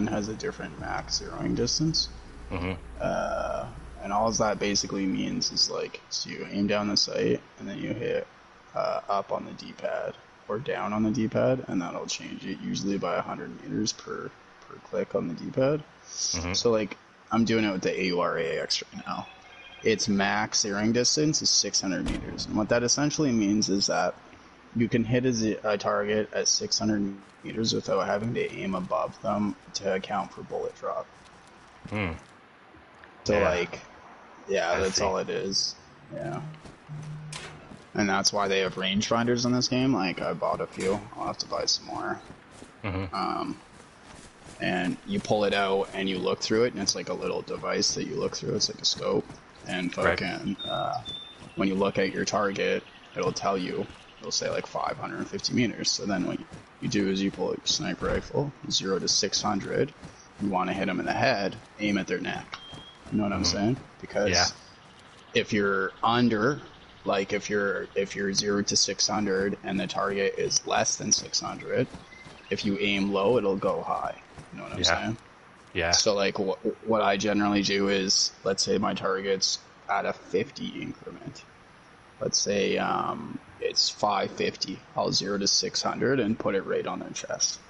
has a different max zeroing distance. Mm-hmm. And all that basically means is like, so you aim down the sight and then you hit up on the D-pad or down on the D-pad, and that'll change it usually by 100 meters per click on the D-pad. Mm-hmm. So like I'm doing it with the AUR-AX right now. Its max zeroing distance is 600 meters, and what that essentially means is that you can hit a target at 600 meters without having to aim above them to account for bullet drop. Hmm. So Yeah. like, yeah, that's all it is. Yeah. And that's why they have rangefinders in this game. Like, I bought a few. I'll have to buy some more. Mm-hmm. And you pull it out and you look through it, and it's like a little device that you look through. It's like a scope. And fucking, when you look at your target, it'll tell you, it'll say like 550 meters. So then what you do is you pull out your sniper rifle, 0 to 600. You want to hit them in the head, aim at their neck. You know what I'm saying? Because if you're under, like if you're 0 to 600 and the target is less than 600, if you aim low, it'll go high. You know what I'm saying? Yeah. So like what I generally do is, let's say my target's at a 50 increment. Let's say it's 550. I'll 0 to 600 and put it right on their chest.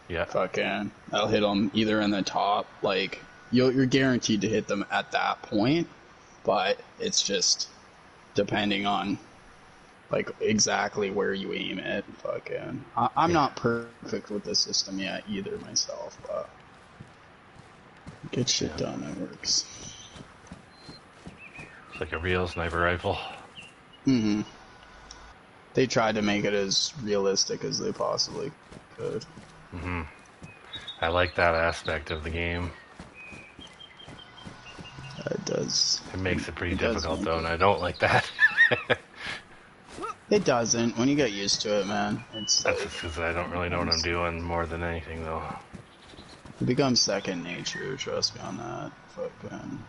Yeah. Fucking, I'll hit them either in the top, like you're guaranteed to hit them at that point, but it's just depending on like exactly where you aim it. Fucking, I'm not perfect with the system yet either myself, but get shit done. It works. It's like a real sniper rifle. Mm-hmm. They tried to make it as realistic as they possibly could. Mm-hmm. I like that aspect of the game. It does. It makes it pretty difficult though, and I don't like that. It doesn't. When you get used to it, man, it's That's like, just because I don't really know what I'm doing more than anything, though. it becomes second nature. Trust me on that. Fucking.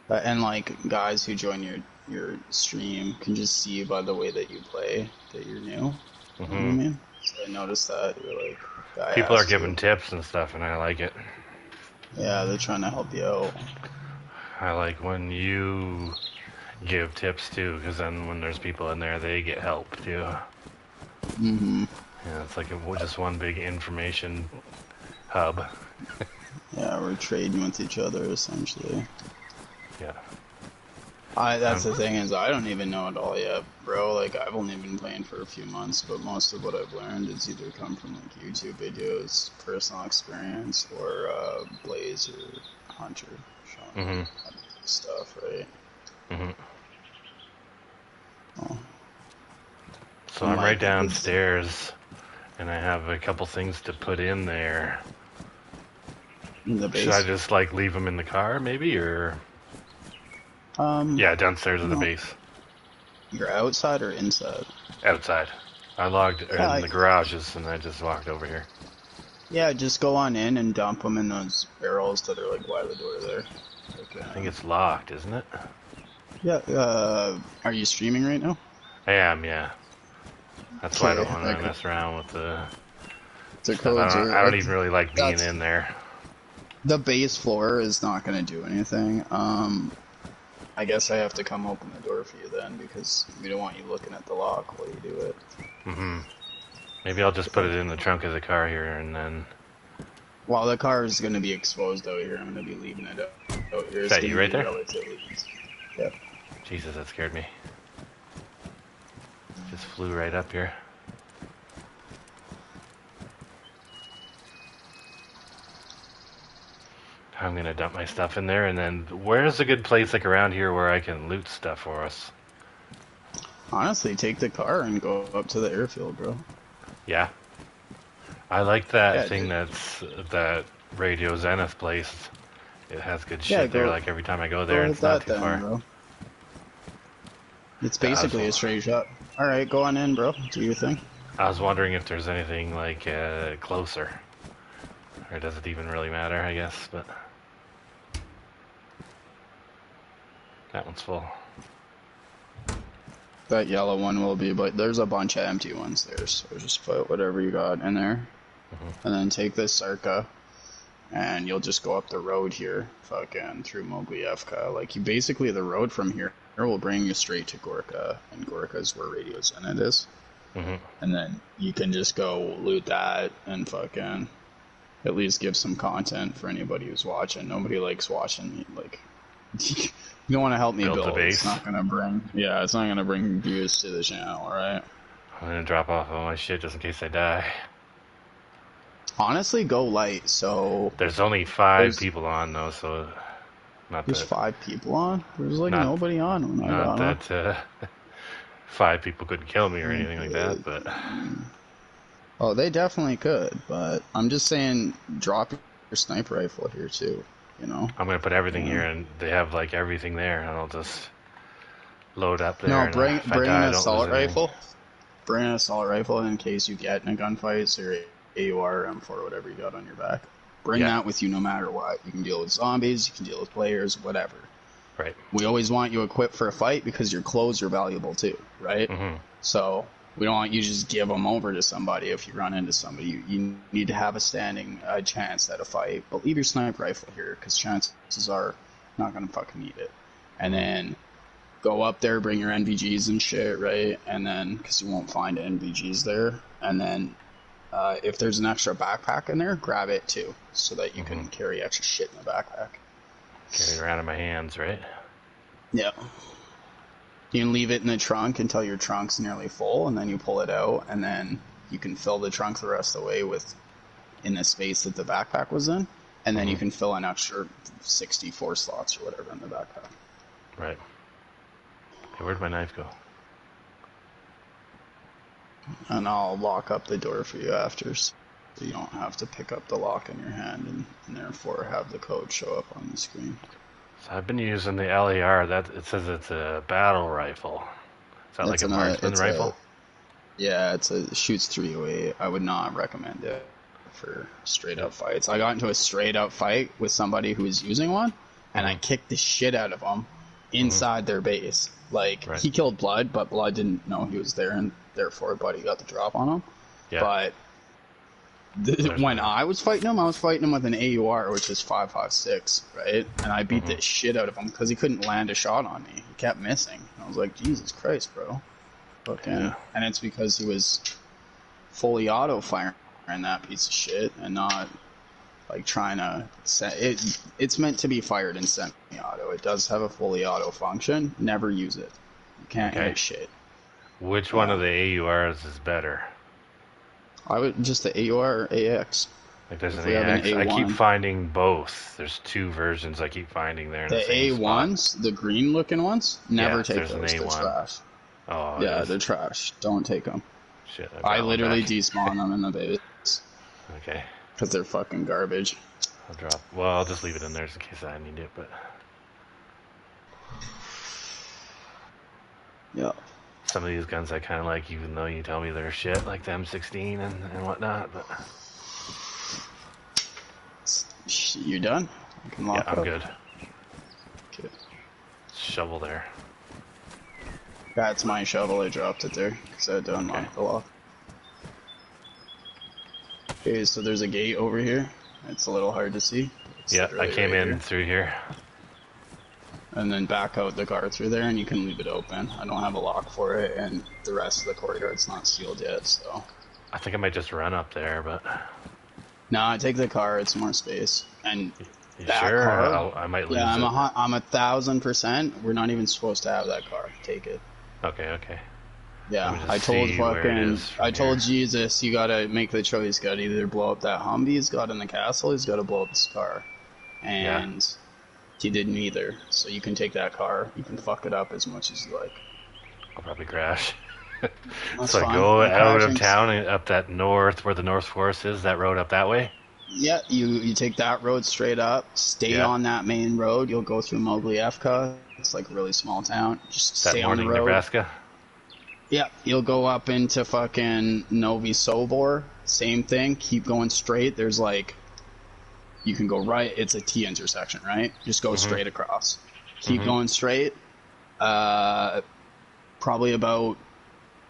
And like guys who join your stream can just see by the way that you play that you're new. You know what I mean? So I noticed that you're like, people are giving tips and stuff, and I like it. Yeah, they're trying to help you out. I like when you give tips too, because then when there's people in there, they get help too. Mm-hmm. Yeah, it's like just one big information hub. Yeah, we're trading with each other essentially. Yeah. That's the thing is I don't even know it all yet, bro. Like I've only been playing for a few months, but most of what I've learned is either come from like YouTube videos, personal experience, or Blaze or Hunter showing stuff, right? Mm-hmm. Oh. So I'm right downstairs, and I have a couple things to put in there. In the base? Should I just like leave them in the car, maybe, or? Yeah, downstairs at the base. You're outside or inside? Outside. I logged in the garages, and I just walked over here. Yeah, just go on in and dump them in those barrels that are like by the door there. I think it's locked, isn't it? Yeah. Are you streaming right now? I am, yeah. That's why I don't want to mess around with the stuff. I don't even really like being in there. The base floor is not going to do anything. I guess I have to come open the door for you then, because we don't want you looking at the lock while you do it. Mm-hmm. Maybe I'll just put it in the trunk of the car here, and then... Well, the car is going to be exposed out here. I'm going to be leaving it out here. Is that you right there? Yep. Jesus, that scared me. Just flew right up here. I'm gonna dump my stuff in there, and then where's a good place like around here where I can loot stuff for us? Honestly, take the car and go up to the airfield, bro. Yeah. I like that thing that Radio Zenith place. It has good shit there, like every time I go there, it's not too far. Bro. It's basically a straight shot. Alright, go on in, bro. Do your thing. I was wondering if there's anything like closer. Or does it even really matter, I guess, but... That one's full. That yellow one will be, but there's a bunch of empty ones there, so just put whatever you got in there. And then take this Sarka, and you'll just go up the road here, fucking through Moglievka. Like, you basically, the road from here will bring you straight to Gorka, and Gorka is where Radio Zenit is. Mm-hmm. And then you can just go loot that and fucking at least give some content for anybody who's watching. Nobody likes watching me. Like, you don't want to help me build. The base. It's not gonna bring views to the channel, right? I'm gonna drop off all my shit just in case I die. Honestly, go light. So there's only 5 people on though, so there's 5 people on. There's like nobody on when I got on. Not that 5 people couldn't kill me or anything like that, but oh, they definitely could. But I'm just saying, drop your sniper rifle here too. You know, I'm gonna put everything here, and they have like everything there, and I'll just load up there. No, bring an assault rifle. Bring an assault rifle in case you get in a gunfight, or AUR or M4, whatever you got on your back. Bring that with you no matter what. You can deal with zombies, you can deal with players, whatever. Right. We always want you equipped for a fight because your clothes are valuable too, right? Mm-hmm. So we don't want you to just give them over to somebody if you run into somebody. You need to have a standing chance at a fight, but leave your sniper rifle here because chances are not going to fucking need it. And then go up there, bring your NVGs and shit, right? And then, because you won't find NVGs there. And then if there's an extra backpack in there, grab it too so that you can carry extra shit in the backpack. Carry it around in my hands, right? Yeah. You can leave it in the trunk until your trunk's nearly full, and then you pull it out, and then you can fill the trunk the rest of the way in the space that the backpack was in, and then you can fill an extra 64 slots or whatever in the backpack. Right. Hey, where'd my knife go? And I'll lock up the door for you after, so you don't have to pick up the lock in your hand and therefore have the code show up on the screen. So I've been using the LAR. It says it's a battle rifle. Is that like a marksman rifle? Yeah, it shoots 308. I would not recommend it for straight up fights. I got into a straight up fight with somebody who was using one, and I kicked the shit out of them inside their base. Like, he killed Blood, but Blood didn't know he was there, and therefore Buddy got the drop on him. Yeah. But when I was fighting him with an AUR, which is 5.56, right? And I beat the shit out of him because he couldn't land a shot on me. He kept missing. And I was like, Jesus Christ, bro. And it's because he was fully auto firing that piece of shit and not like trying to set it. It's meant to be fired in semi-auto. It does have a fully auto function. Never use it. You can't hit shit. Which one of the AURs is better? I would just the AUR or AX. Like there's an AX. I keep finding both. There's 2 versions I keep finding there. In the A1s, spot. the green looking ones, never take those. They're trash. Oh, yeah, they're trash. Don't take them. Shit. I literally despawn them in the base. Okay. Because they're fucking garbage. I'll just leave it in there just in case I need it. But yeah. Some of these guns I kind of like, even though you tell me they're shit, like the M16 and whatnot. But you done? You can lock I'm up. good. Okay. Shovel there. That's my shovel. I dropped it there because I had to unlock the lock. Okay, so there's a gate over here. It's a little hard to see. I came in through here. And then back out the car through there, and you can leave it open. I don't have a lock for it, and the rest of the courtyard's not sealed yet, so... I think I might just run up there, but... Nah, take the car, it's more space. And that sure? car... I might lose it. I'm 1,000%. We're not even supposed to have that car. Take it. Okay. Yeah, I told Jesus, you gotta make the choice. You gotta either blow up that Humvee he's got in the castle, he's gotta blow up this car. And... he did neither, so you can take that car. You can fuck it up as much as you like. I'll probably crash. So I go out of town and up that north, where the North Forest is, that road up that way? Yeah, you take that road straight up, stay on that main road, you'll go through Moglievka. It's like a really small town. Just stay on the road. Nebraska? Yeah, you'll go up into fucking Novi Sobor. Same thing, keep going straight. There's like... you can go right, it's a T intersection, right? Just go straight across. Keep going straight. Probably about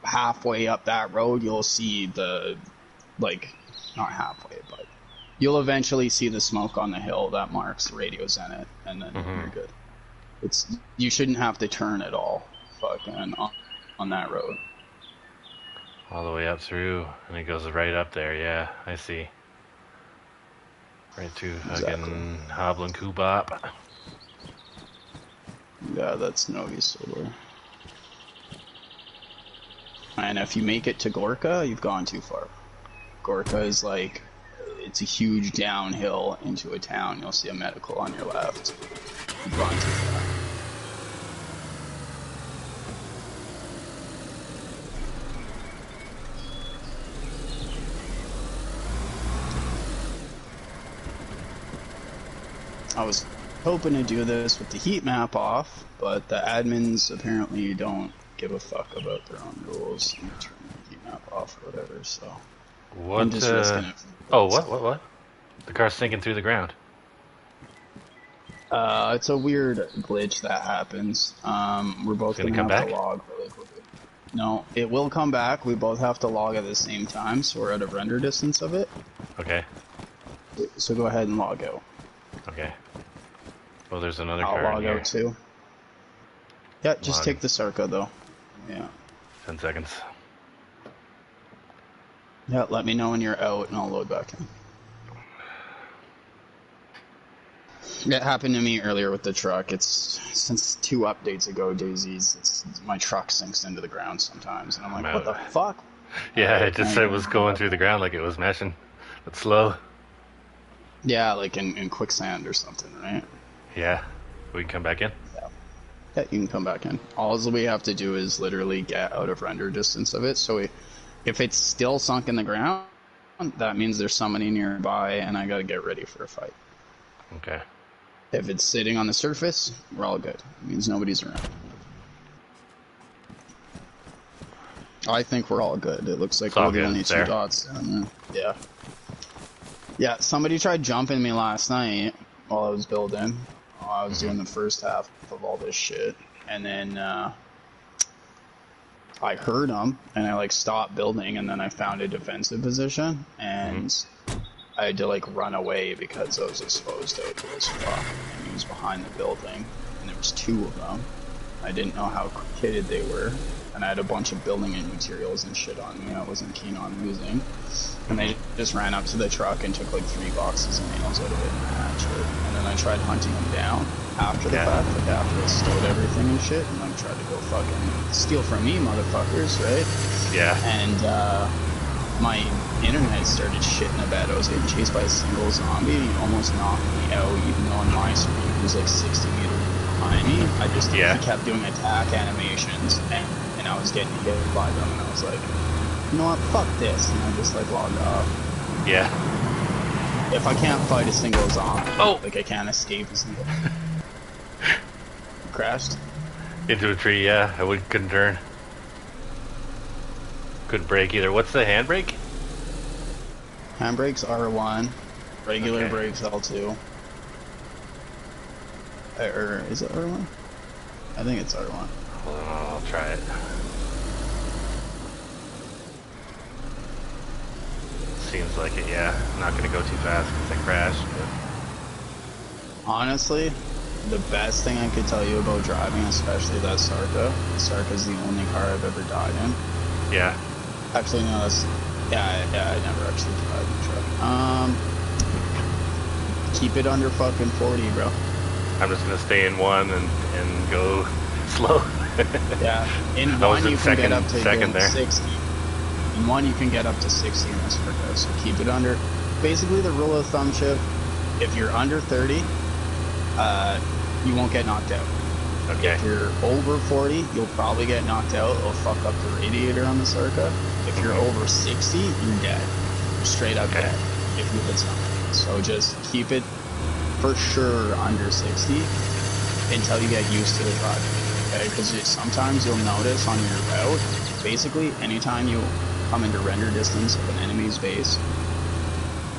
halfway up that road, you'll see the, like, not halfway, but You'll eventually see the smoke on the hill that marks radio zenith, and then you're good. You shouldn't have to turn at all, fucking on that road. All the way up through, and it goes right up there. Yeah, I see. Right to fucking Hoblin Kubop. Yeah, that's Nogi Silver. And if you make it to Gorka, you've gone too far. Gorka is like, it's a huge downhill into a town. You'll see a medical on your left. You've gone too far. I was hoping to do this with the heat map off, but the admins apparently don't give a fuck about their own rules and turn the heat map off or whatever, so what, I'm just risking it. Oh, what? The car's sinking through the ground. It's a weird glitch that happens. We're both gonna come have back? to log really quickly. No, it will come back. We both have to log at the same time, so we're at a render distance of it. Okay. So go ahead and log out. Okay. Well, there's another I'll car log in here. out too. Yeah, just take the Sarka though. Yeah. 10 seconds. Yeah, let me know when you're out and I'll load back in. It happened to me earlier with the truck. It's since 2 updates ago, DayZ's, my truck sinks into the ground sometimes, and I'm like, what the fuck? Yeah, it just said it was going through the ground like it was meshing. But slow. Yeah, like in quicksand or something, right? Yeah. We can come back in? Yeah, you can come back in. All we have to do is literally get out of render distance of it. So if it's still sunk in the ground, that means there's somebody nearby and I gotta get ready for a fight. Okay. If it's sitting on the surface, we're all good. It means nobody's around. I think we're all good. It looks like we're the only 2 dots down there. Yeah. Yeah, somebody tried jumping me last night while I was building. I was doing the first half of all this shit. And then I heard him, and I stopped building, and then I found a defensive position, and I had to run away because I was exposed out to this fuck, and he was behind the building, and there was 2 of them. I didn't know how kitted they were, and I had a bunch of building materials and shit on me I wasn't keen on losing. And they just ran up to the truck and took 3 boxes of nails out of it and hatched it. And then I tried hunting them down after the fact, after I stowed everything and shit, and tried to go fucking steal from me, motherfuckers, right? Yeah. And my internet started shitting the bed. I was getting chased by a single zombie, and he almost knocked me out, even though on my screen he was 60 meters behind me. He kept doing attack animations, and I was getting hit by them, and I was like, you know what, fuck this, and I just logged off. Yeah. If I can't fight a single zombie, I can't escape a single. Crashed? Into a tree, yeah. I couldn't turn. Couldn't brake either. What's the handbrake? Handbrake's R1. Regular brakes L2. Or is it R1? I think it's R1. Hold on, I'll try it. Seems like it, yeah. I'm not gonna go too fast because I crashed. But... honestly, the best thing I could tell you about driving, especially that Sarka's the only car I've ever died in. Yeah. Actually, no, I never actually tried the truck. Keep it under fucking 40, bro. I'm just gonna stay in 1 and go slow. Yeah, in 1 you can get up to 60. In 1 you can get up to 60 in this Sarka, so keep it under. Basically, the rule of thumb, Chip, if you're under 30, you won't get knocked out. Okay. If you're over 40, you'll probably get knocked out. It'll fuck up the radiator on the Sarka. If you're over 60, you're dead. You're straight up dead if you hit something. So just keep it for sure under 60 until you get used to the driving. Okay? Because sometimes you'll notice on your route, basically anytime you come into render distance of an enemy's base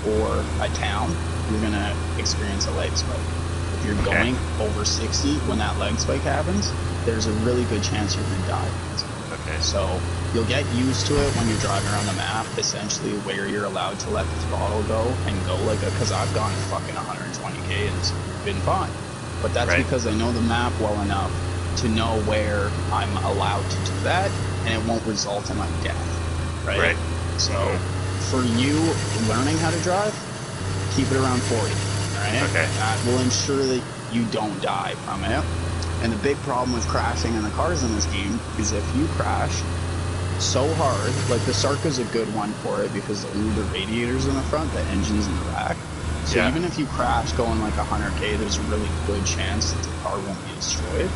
or a town, you're going to experience a leg spike. If you're going over 60 when that leg spike happens, there's a really good chance you're going to die. Okay. So you'll get used to it when you're driving around the map, essentially where you're allowed to let the throttle go and go like a, because I've gone fucking 120k and it's been fine. But that's because I know the map well enough to know where I'm allowed to do that and it won't result in my death. Right? So for you learning how to drive, keep it around 40. Alright? Okay. That will ensure that you don't die from it. And the big problem with crashing in the cars in this game is if you crash so hard, like the Sarka's a good one for it because the radiators in the front, the engine's in the back. So even if you crash going like 100k, there's a really good chance that the car won't be destroyed,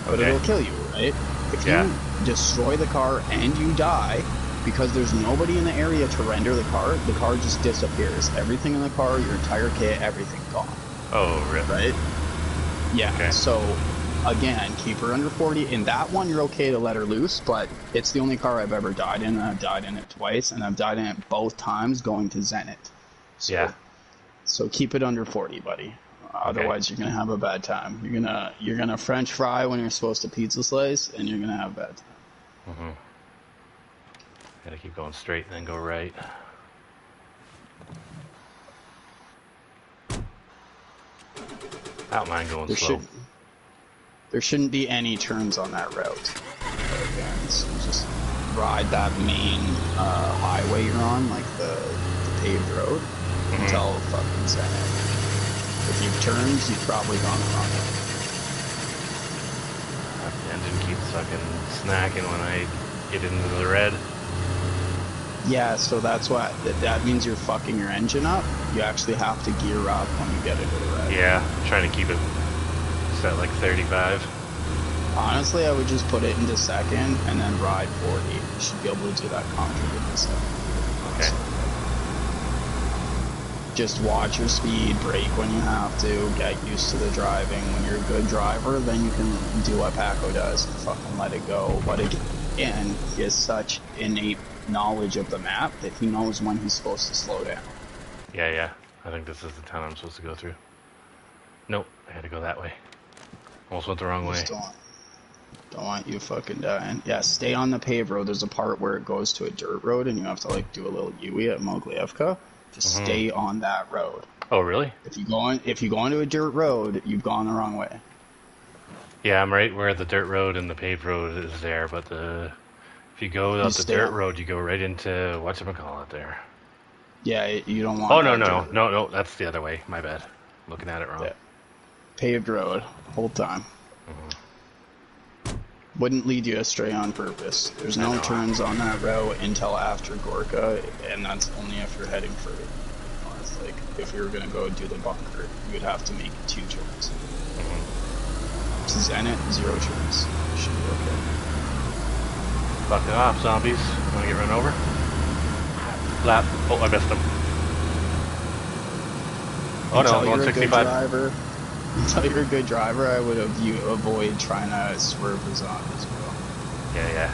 but it'll kill you, right? If you destroy the car and you die, because there's nobody in the area to render the car just disappears. Everything in the car, your entire kit, everything gone. Oh, really? Right? Yeah, so again, keep her under 40. In that one, you're okay to let her loose, but it's the only car I've ever died in, and I've died in it twice, and I've died in it both times going to Zenit. So, so keep it under 40, buddy. Otherwise, you're gonna have a bad time. You're gonna French fry when you're supposed to pizza slice, and you're gonna have a bad time. Gotta keep going straight and then go right. I don't mind going slow. There shouldn't be any turns on that route. Again, so just ride that main highway you're on, like the paved road, until fucking Zenit. If you've turned, you've probably gone the wrong way. The engine keeps fucking snacking when I get into the red. Yeah, so that's what that means. You're fucking your engine up. You actually have to gear up when you get into the red. Yeah, I'm trying to keep it set like 35. Honestly, I would just put it into second and then ride 40. You should be able to do that comfortably in second. Okay. Just watch your speed, brake when you have to, get used to the driving. When you're a good driver, then you can do what Paco does and fucking let it go. But again, he has such innate knowledge of the map that he knows when he's supposed to slow down. Yeah. I think this is the town I'm supposed to go through. Nope, I had to go that way. Almost went the wrong way. Don't want you fucking dying. Yeah, stay on the paved road. There's a part where it goes to a dirt road and you have to like do a little U-ey at Moglievka. Just stay on that road. Oh, really? If you go into a dirt road, you've gone the wrong way. Yeah, I'm right where the dirt road and the paved road is there, but if you go out the dirt road, you go right into whatchamacallit there. Yeah, you don't want. Oh no, that's the other way. My bad. Looking at it wrong. Yeah. Paved road, whole time. Wouldn't lead you astray on purpose. There's no turns on that route until after Gorka, and that's only if you're heading for north. Like, if you were going to go do the bunker, you would have to make 2 turns. To Zenit, 0 turns. Should be okay. Fuck it off, zombies. Want to get run over? Lap. Oh, I missed them. Oh no, I'm going 65. Until you're a good driver, I would avoid trying to swerve the zombies, bro. Yeah.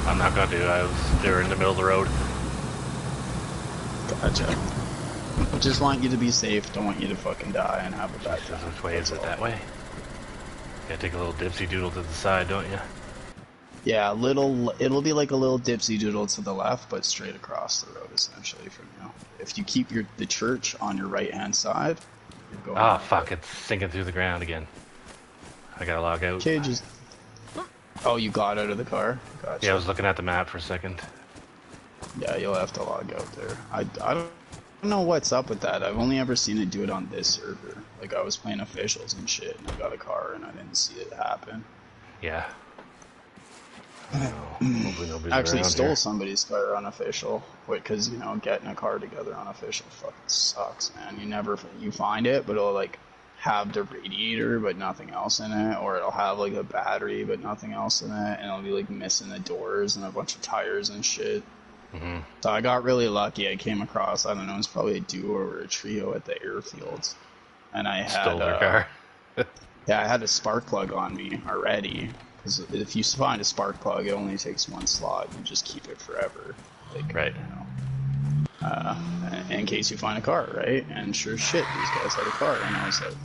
I'm not gonna do it. They were in the middle of the road. Gotcha. I just want you to be safe. Don't want you to fucking die and have a bad time. Which way is it? That way? Gotta take a little dipsy doodle to the side, don't you? Yeah, it'll be like a little dipsy doodle to the left, but straight across the road, essentially, from you. If you keep the church on your right-hand side, you're going fuck, it's sinking through the ground again. I gotta log out. Okay, just... Oh, you got out of the car? Gotcha. Yeah, I was looking at the map for a second. Yeah, you'll have to log out there. I don't know what's up with that. I've only ever seen it do it on this server. Like, I was playing officials and shit, and I got a car, and I didn't see it happen. Yeah. Actually stole somebody's car on official, because getting a car together on official fucking sucks, man. You find it, but it'll like have the radiator but nothing else in it, or it'll have like a battery but nothing else in it, and it'll be like missing the doors and a bunch of tires and shit. So I got really lucky. I came across, I don't know, it's probably a duo or a trio at the airfields, and I had stole their car. Yeah, I had a spark plug on me already. Because if you find a spark plug, it only takes 1 slot. You just keep it forever. Like, right. In case you find a car, right? And sure shit, these guys had a car. And I was like,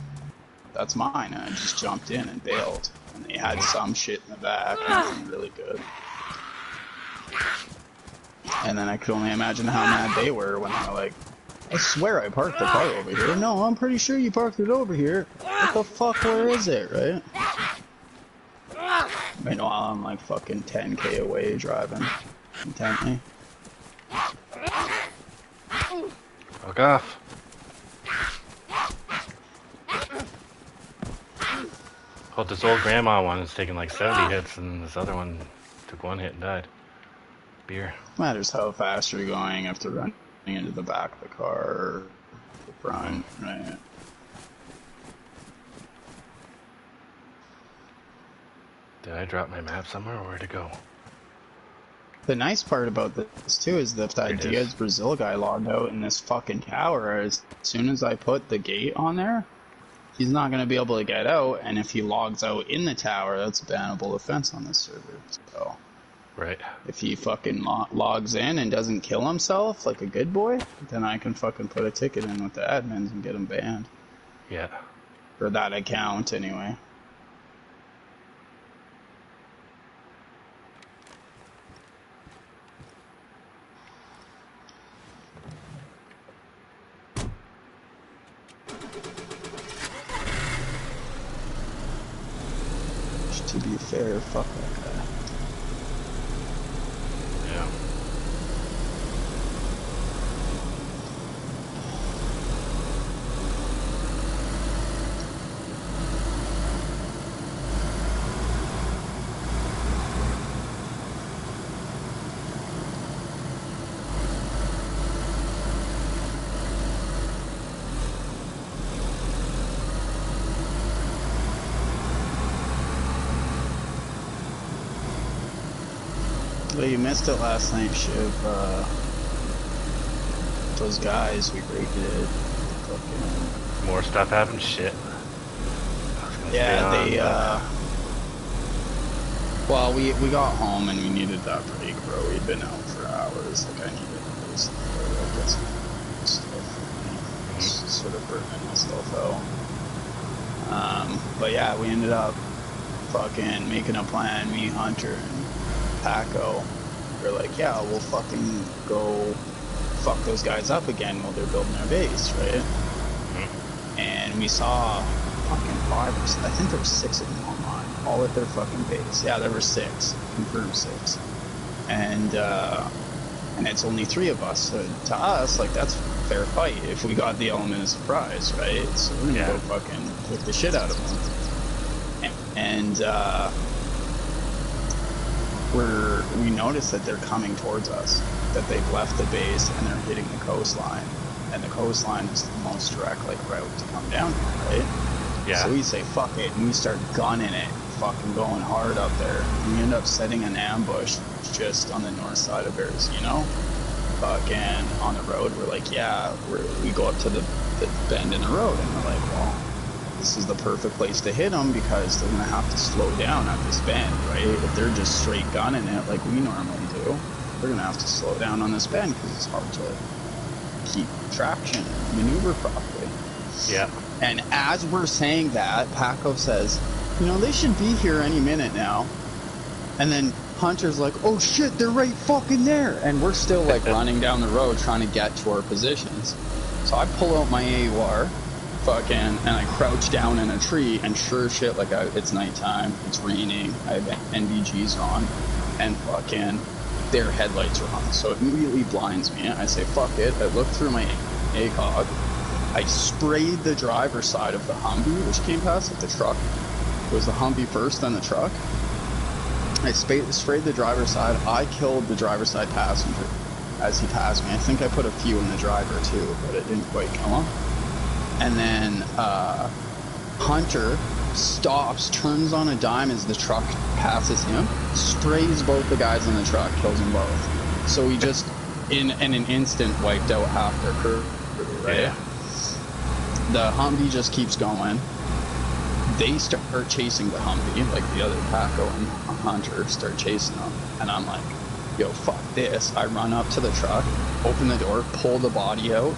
that's mine. And I just jumped in and bailed. And they had some shit in the back. Nothing really good. And then I could only imagine how mad they were when they were like, I swear I parked the car over here. No, I'm pretty sure you parked it over here. What the fuck, where is it, right? Meanwhile, I'm like fucking 10k away driving intently. Fuck off. Oh, this old grandma one is taking like 70 hits, and this other one took 1 hit and died. Beer. Matters how fast you're going if they're running into the back of the car or the front, right? Did I drop my map somewhere, or where'd it go? The nice part about this too is that the DayZ Brazil guy logged out in this fucking tower. As soon as I put the gate on there, he's not going to be able to get out, and if he logs out in the tower, that's a bannable offense on this server. So, right. If he fucking logs in and doesn't kill himself like a good boy, then I can fucking put a ticket in with the admins and get him banned. Yeah. For that account, anyway. To be fair, fuck that guy. Yeah. Well, you missed it last night, Shiv. Those guys, we raided. Fucking... More stuff happened? Shit. Yeah, they, well, we got home and we needed that break, bro. We'd been out for hours. Like, I needed to do something. Get some stuff. Sort of burning myself out. But yeah, we ended up fucking making a plan, me, Hunter, and Paco. We're like, yeah, we'll fucking go fuck those guys up again while they're building their base, right? And we saw fucking 5 or 6, I think there were 6 of them online, all at their fucking base. Yeah, there were 6, confirmed 6. And it's only 3 of us, so to us, like, that's a fair fight if we got the element of surprise, right? So we're gonna go fucking kick the shit out of them. And we noticed that they're coming towards us, that they've left the base and they're hitting the coastline, and the coastline is the most direct like route to come down here, right? Yeah. So we say fuck it, and we start gunning it, fucking going hard up there. And we end up setting an ambush just on the north side of Berezino. Fucking on the road, we're like, yeah, we go up to the bend in the road, and we're like, well, this is the perfect place to hit them because they're gonna have to slow down at this bend, right? If they're just straight gunning it like we normally do, they're gonna have to slow down on this bend because it's hard to keep traction and maneuver properly. Yeah. And as we're saying that, Paco says, you know, they should be here any minute now. And then Hunter's like, oh shit, they're right fucking there. And we're still like running down the road trying to get to our positions. So I pull out my AUR, fucking, and I crouch down in a tree, and sure as shit, like, it's nighttime, it's raining, I have NVGs on, and fucking their headlights are on, so it immediately blinds me. I say fuck it, I look through my ACOG, I sprayed the driver's side of the Humvee which came past, like the truck. It was the Humvee first, then the truck. I sprayed the driver's side. I killed the driver's side passenger as he passed me. I think I put a few in the driver too, but it didn't quite kill him. And then Hunter stops, turns on a dime as the truck passes him, sprays both the guys in the truck, kills them both. So we just, in an instant, wiped out half their crew, right? Yeah. The Humvee just keeps going. They start chasing the Humvee, like the other Paco and Hunter start chasing them. And I'm like, yo, fuck this. I run up to the truck, open the door, pull the body out.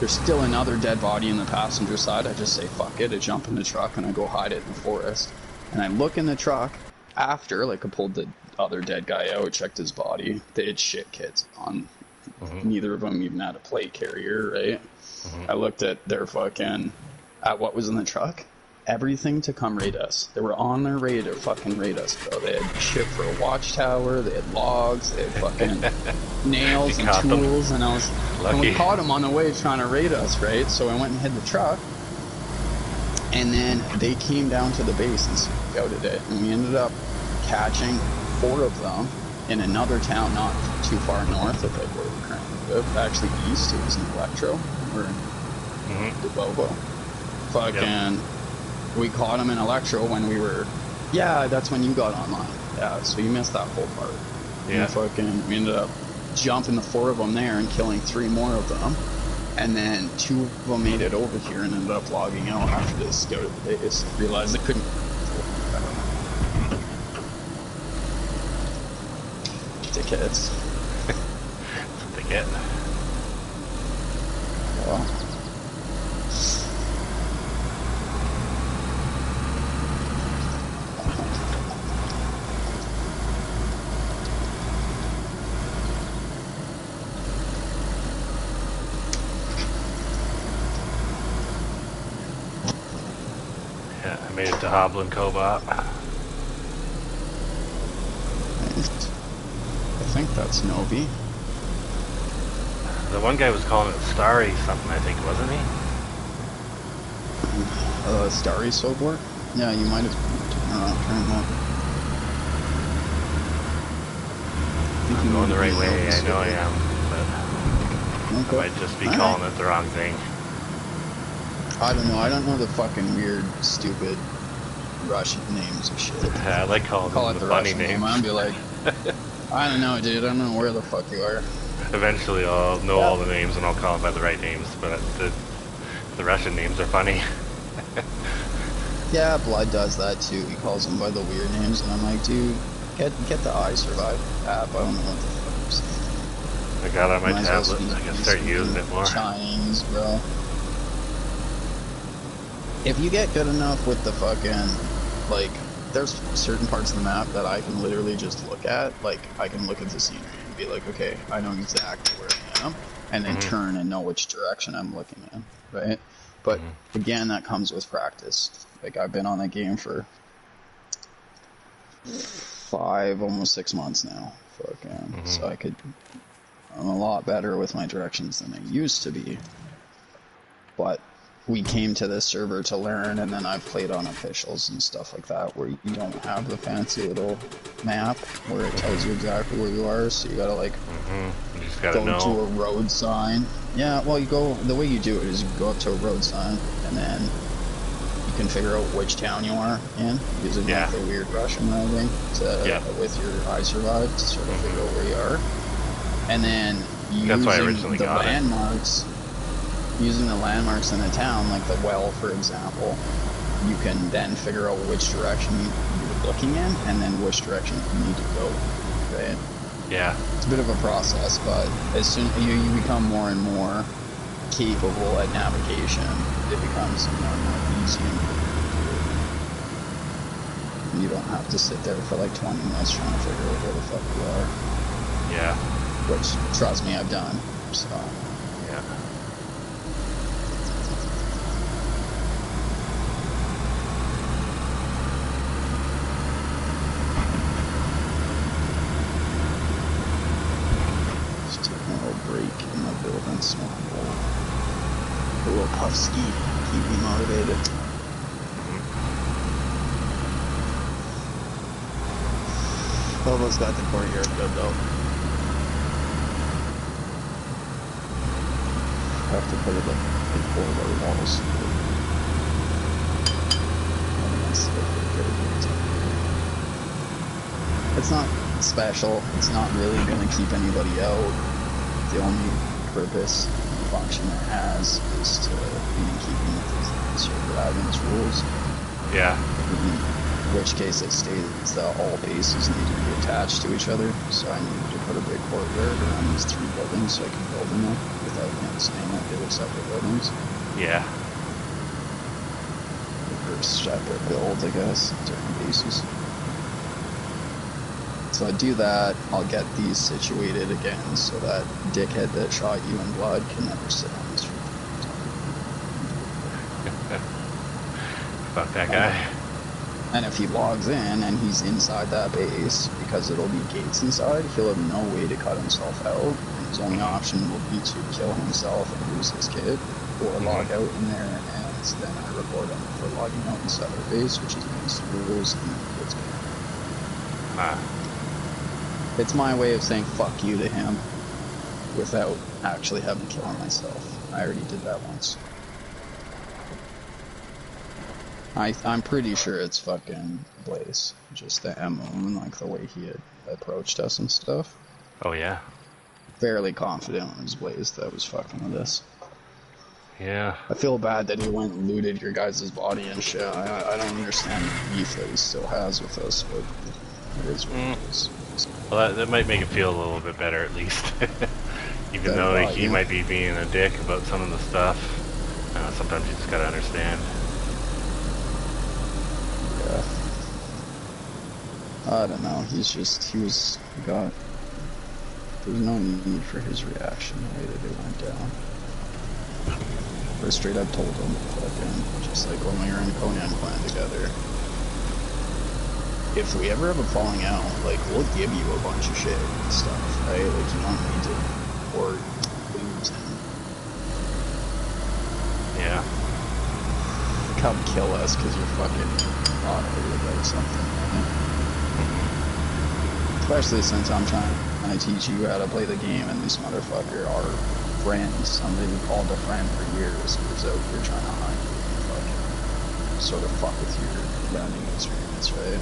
There's still another dead body in the passenger side. I just say, fuck it. I jump in the truck and I go hide it in the forest. And I look in the truck after, like, I pulled the other dead guy out, checked his body. They had shit kits on. Neither of them even had a plate carrier, right? I looked at their at what was in the truck. Everything to come raid us. They were on their way to fucking raid us, bro. They had shit for a watchtower, they had logs, they had fucking nails and tools, and we caught them on the way trying to raid us, right? So I went and hid the truck, and then they came down to the base and scouted it, and we ended up catching 4 of them in another town not too far north of like where we currently live. Actually east, it was in Electro. We're in Dubovo. Fucking... Yep. We caught him in Electro when we were... Yeah, that's when you got online. Yeah, so you missed that whole part. Yeah. We ended up jumping the 4 of them there and killing 3 more of them. And then 2 of them made it over here and ended up logging out after they scouted the base. Realized they couldn't... Dickheads. That's what they get. Well... Made it to Hoblin Cobot. I think that's Novi. The one guy was calling it Starry something, I think, wasn't he? Starry Sobor? Yeah, you might have turned up. I'm going the right way, I know I am, but I might just be calling it the wrong thing. I don't know. I don't know the fucking weird, stupid Russian names of shit. I like calling them the funny names. I'll be like, I don't know, dude. I don't know where the fuck you are. Eventually, I'll know all the names and I'll call them by the right names. But the Russian names are funny. Yeah, Blood does that too. He calls them by the weird names, and I'm like, dude, get the I Survive app. I don't know what the fuck you're saying. I got it on my tablet. I can start using it more. Chinese, bro. If you get good enough with the fucking, like, there's certain parts of the map that I can literally just look at. Like, I can look at the scenery and be like, okay, I know exactly where I am, and then turn and know which direction I'm looking in, right? But, again, that comes with practice. Like, I've been on that game for 5, almost 6 months now. Fucking, so I'm a lot better with my directions than I used to be. But we came to this server to learn, and then I've played on officials and stuff like that, where you don't have the fancy little map where it tells you exactly where you are, so you gotta like you just gotta go to a road sign. Yeah, well, the way you do it is you go up to a road sign, and then you can figure out which town you are in using like the weird Russian writing with your I Survive to sort of figure out where you are, and then using the landmarks. Using the landmarks in the town, like the well, for example, you can then figure out which direction you're looking in, and then which direction you need to go, right? Yeah. It's a bit of a process, but as soon as you become more and more capable at navigation, it becomes more and more easy. You don't have to sit there for like 20 minutes trying to figure out where the fuck you are. Yeah. Which, trust me, I've done, so. Yeah. Smoke a little puff ski, keep me motivated. Almost got the courtyard built out. Have to put it like 4 other walls. It's not special. It's not really going to keep anybody out. The only purpose and function it has is to be in keeping with the server admin's rules. Yeah. In which case it states that all bases need to be attached to each other, so I needed to put a big courtyard around these 3 buildings so I can build them without saying that they were separate buildings. Yeah. For separate builds, I guess, different bases. So I do that, I'll get these situated again so that dickhead that shot you in blood can never sit on this roof. Fuck that guy. And if he logs in and he's inside that base, because it'll be gates inside, he'll have no way to cut himself out. And his only option will be to kill himself and lose his kid, or log out in there, and then I report him for logging out inside our base, which is against the rules, and it's good. It's my way of saying fuck you to him without actually having to kill him myself. I already did that once. I'm pretty sure it's fucking Blaze. Just the MO and like the way he had approached us and stuff. Oh yeah. Fairly confident it was Blaze that was fucking with us. Yeah. I feel bad that he went and looted your guys' body and shit. I don't understand the beef that he still has with us, but it is what it is. Well, that might make it feel a little bit better at least. Even though he might be being a dick about some of the stuff. Sometimes you just gotta understand. Yeah. I don't know, there's no need for his reaction the way that it went down. I straight up told him, fucking, just like when we were in Conan Clan together, if we ever have a falling out, like, we'll give you a bunch of shit and stuff, right? Like, you don't need to hoard lose him. Yeah. Come kill us because you're fucking bothered about something, right? Especially since I'm trying to teach you how to play the game, and this motherfucker, our friend, somebody we called a friend for years, was out here trying to hunt you and fucking sort of fuck with your rounding experience, right?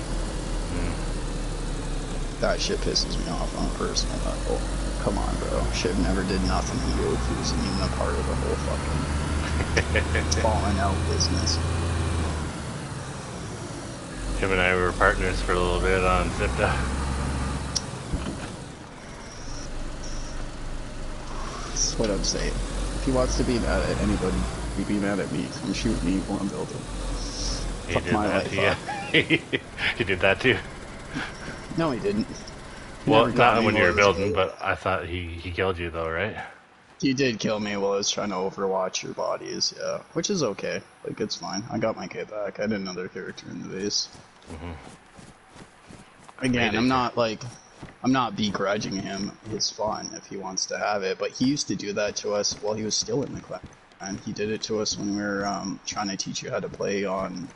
That shit pisses me off on a personal level. Come on, bro. Shiv never did nothing to you if he wasn't even a part of the whole fucking falling out business. Him and I were partners for a little bit on Zipda. That's what I'm saying. If he wants to be mad at anybody, he'd be mad at me. Come shoot me while I'm building. Fuck my life up. He did that too? No, he didn't. Well, not when you were building, but I thought he killed you though, right? He did kill me while I was trying to overwatch your bodies, yeah. Which is okay. Like, it's fine. I got my kit back. I had another character in the base. Again, I'm not begrudging him his fun if he wants to have it, but he used to do that to us while he was still in the clan. And he did it to us when we were trying to teach you how to play on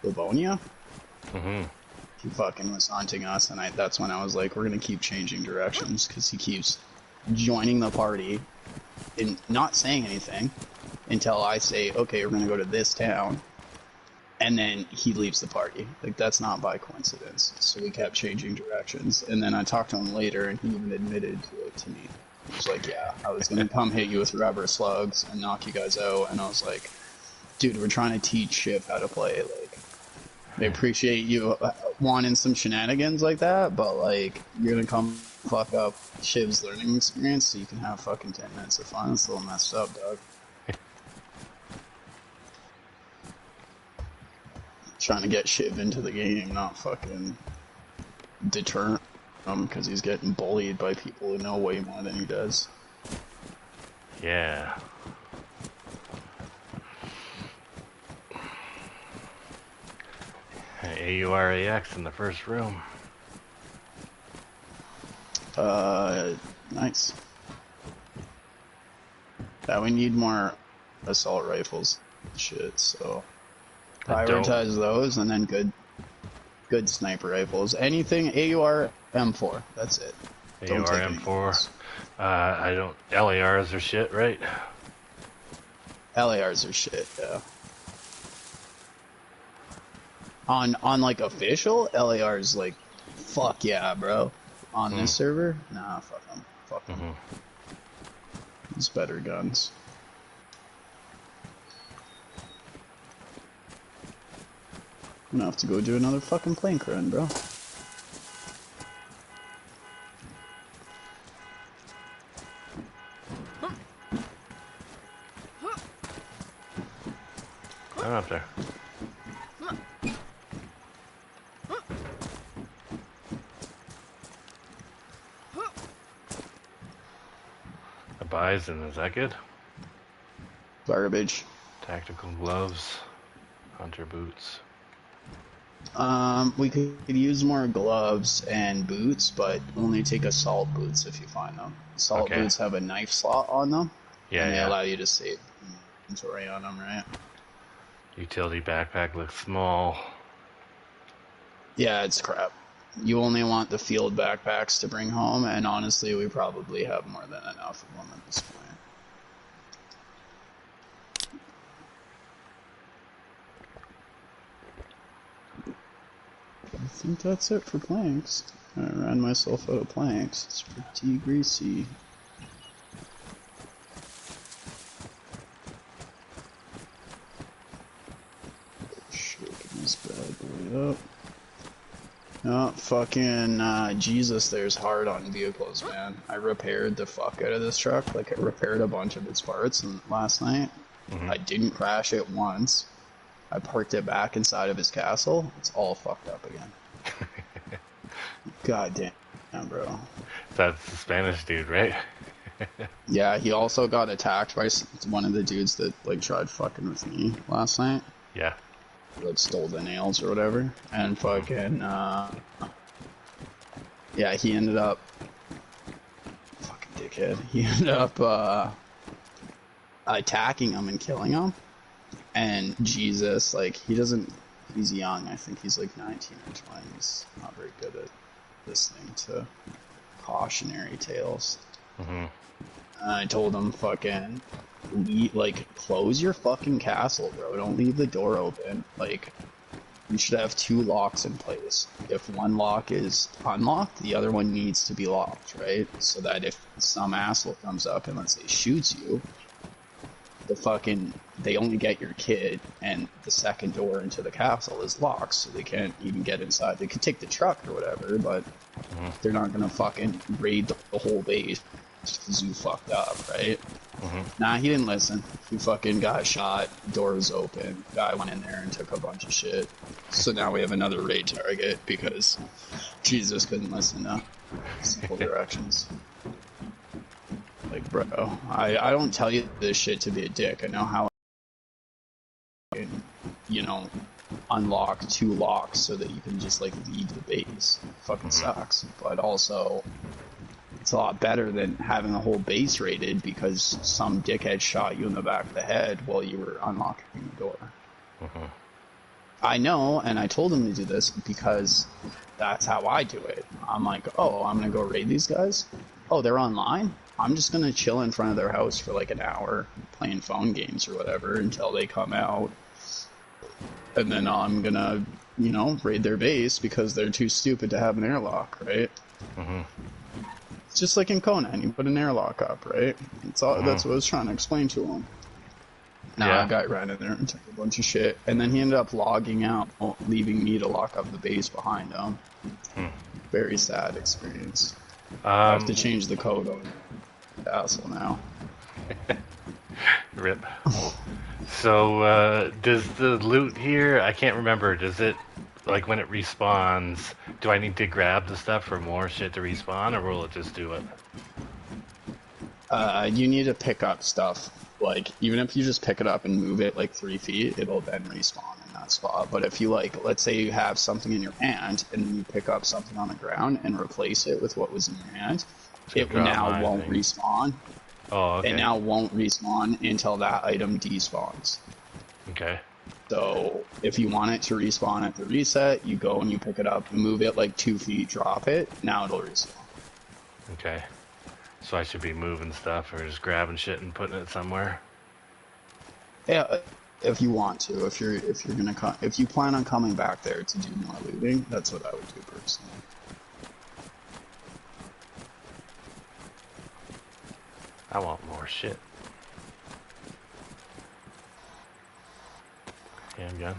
Livonia. He fucking was haunting us, and that's when I was like, we're gonna keep changing directions, because he keeps joining the party and not saying anything until I say, okay, we're gonna go to this town, and then he leaves the party. Like, that's not by coincidence. So we kept changing directions, and then I talked to him later, and he even admitted to it to me. He was like, yeah, I was gonna come hit you with rubber slugs and knock you guys out, and I was like, dude, we're trying to teach Shiv how to play. Like, I appreciate you wanting some shenanigans like that, but like, you're gonna come fuck up Shiv's learning experience so you can have fucking 10 minutes of fun. It's a little messed up, dog. Trying to get Shiv into the game, not fucking deter him because he's getting bullied by people who know way more than he does. Yeah. AURAX in the first room. Nice. Yeah, we need more assault rifles and shit, so prioritize those, and then good sniper rifles. Anything AUR M4, that's it. AUR M4. I don't. LARs are shit, right? LARs are shit, yeah. On like official, LARs like, fuck yeah, bro. On this server, nah, fuck them. Fuck them. It's better guns. I'm gonna have to go do another fucking plank run, bro. I'm up there. supplies, and is that good? Garbage. Tactical gloves, hunter boots. We could use more gloves and boots, but only take assault boots if you find them. Assault boots have a knife slot on them, and they allow you to save inventory on them, right? Utility backpack looks small. Yeah, it's crap. You only want the field backpacks to bring home, and honestly, we probably have more than enough of them at this point. I think that's it for planks. I ran myself out of planks. It's pretty greasy. Shaking this bad boy up. Oh, fucking Jesus, there's hard on vehicles, man. I repaired the fuck out of this truck. Like, I repaired a bunch of its parts last night. I didn't crash it once. I parked it back inside of his castle. It's all fucked up again. God damn, bro. That's the Spanish dude, right? Yeah, he also got attacked by one of the dudes that, like, tried fucking with me last night. Yeah. Like, stole the nails or whatever. And fucking, yeah, he ended up... Fucking dickhead. He ended up, attacking him and killing him. And Jesus, like, he's young. I think he's like 19 or 20. He's not very good at listening to cautionary tales. I told him, fucking, close your fucking castle, bro. Don't leave the door open. Like, you should have 2 locks in place. If one lock is unlocked, the other one needs to be locked, right? So that if some asshole comes up and, let's say, shoots you, they only get your kid, and the second door into the castle is locked, so they can't even get inside. They could take the truck or whatever, but they're not gonna fucking raid the whole base because you fucked up, right? Nah, he didn't listen. He fucking got shot, door was open, guy went in there and took a bunch of shit. So now we have another raid target because Jesus couldn't listen to simple directions. Like, bro, I don't tell you this shit to be a dick. I know how, you know, unlock 2 locks so that you can just, like, leave the base. Fucking sucks. But also, it's a lot better than having the whole base raided because some dickhead shot you in the back of the head while you were unlocking the door. I know, and I told him to do this because that's how I do it. I'm like, oh, I'm gonna go raid these guys? Oh, they're online? I'm just gonna chill in front of their house for like an hour playing phone games or whatever until they come out. And then I'm gonna, you know, raid their base because they're too stupid to have an airlock, right? It's just like in Conan, you put an airlock up, right? That's what I was trying to explain to him. Now a guy ran in there and took a bunch of shit, and then he ended up logging out, leaving me to lock up the base behind him. Very sad experience. I have to change the code on the asshole now. Rip. So, does the loot here, I can't remember, does it, like when it respawns, do I need to grab the stuff for more shit to respawn, or will it just do it? You need to pick up stuff. Like, even if you just pick it up and move it like 3 feet, it'll then respawn in that spot. But if you, like, let's say you have something in your hand, and then you pick up something on the ground and replace it with what was in your hand, it now won't respawn. Oh, okay. It now won't respawn until that item despawns. Okay. So, if you want it to respawn at the reset, you go and you pick it up, move it like 2 feet, drop it, now it'll respawn. Okay. So I should be moving stuff or just grabbing shit and putting it somewhere? Yeah, if you want to. If you're gonna if you plan on coming back there to do more looting, that's what I would do personally. I want more shit. Handgun.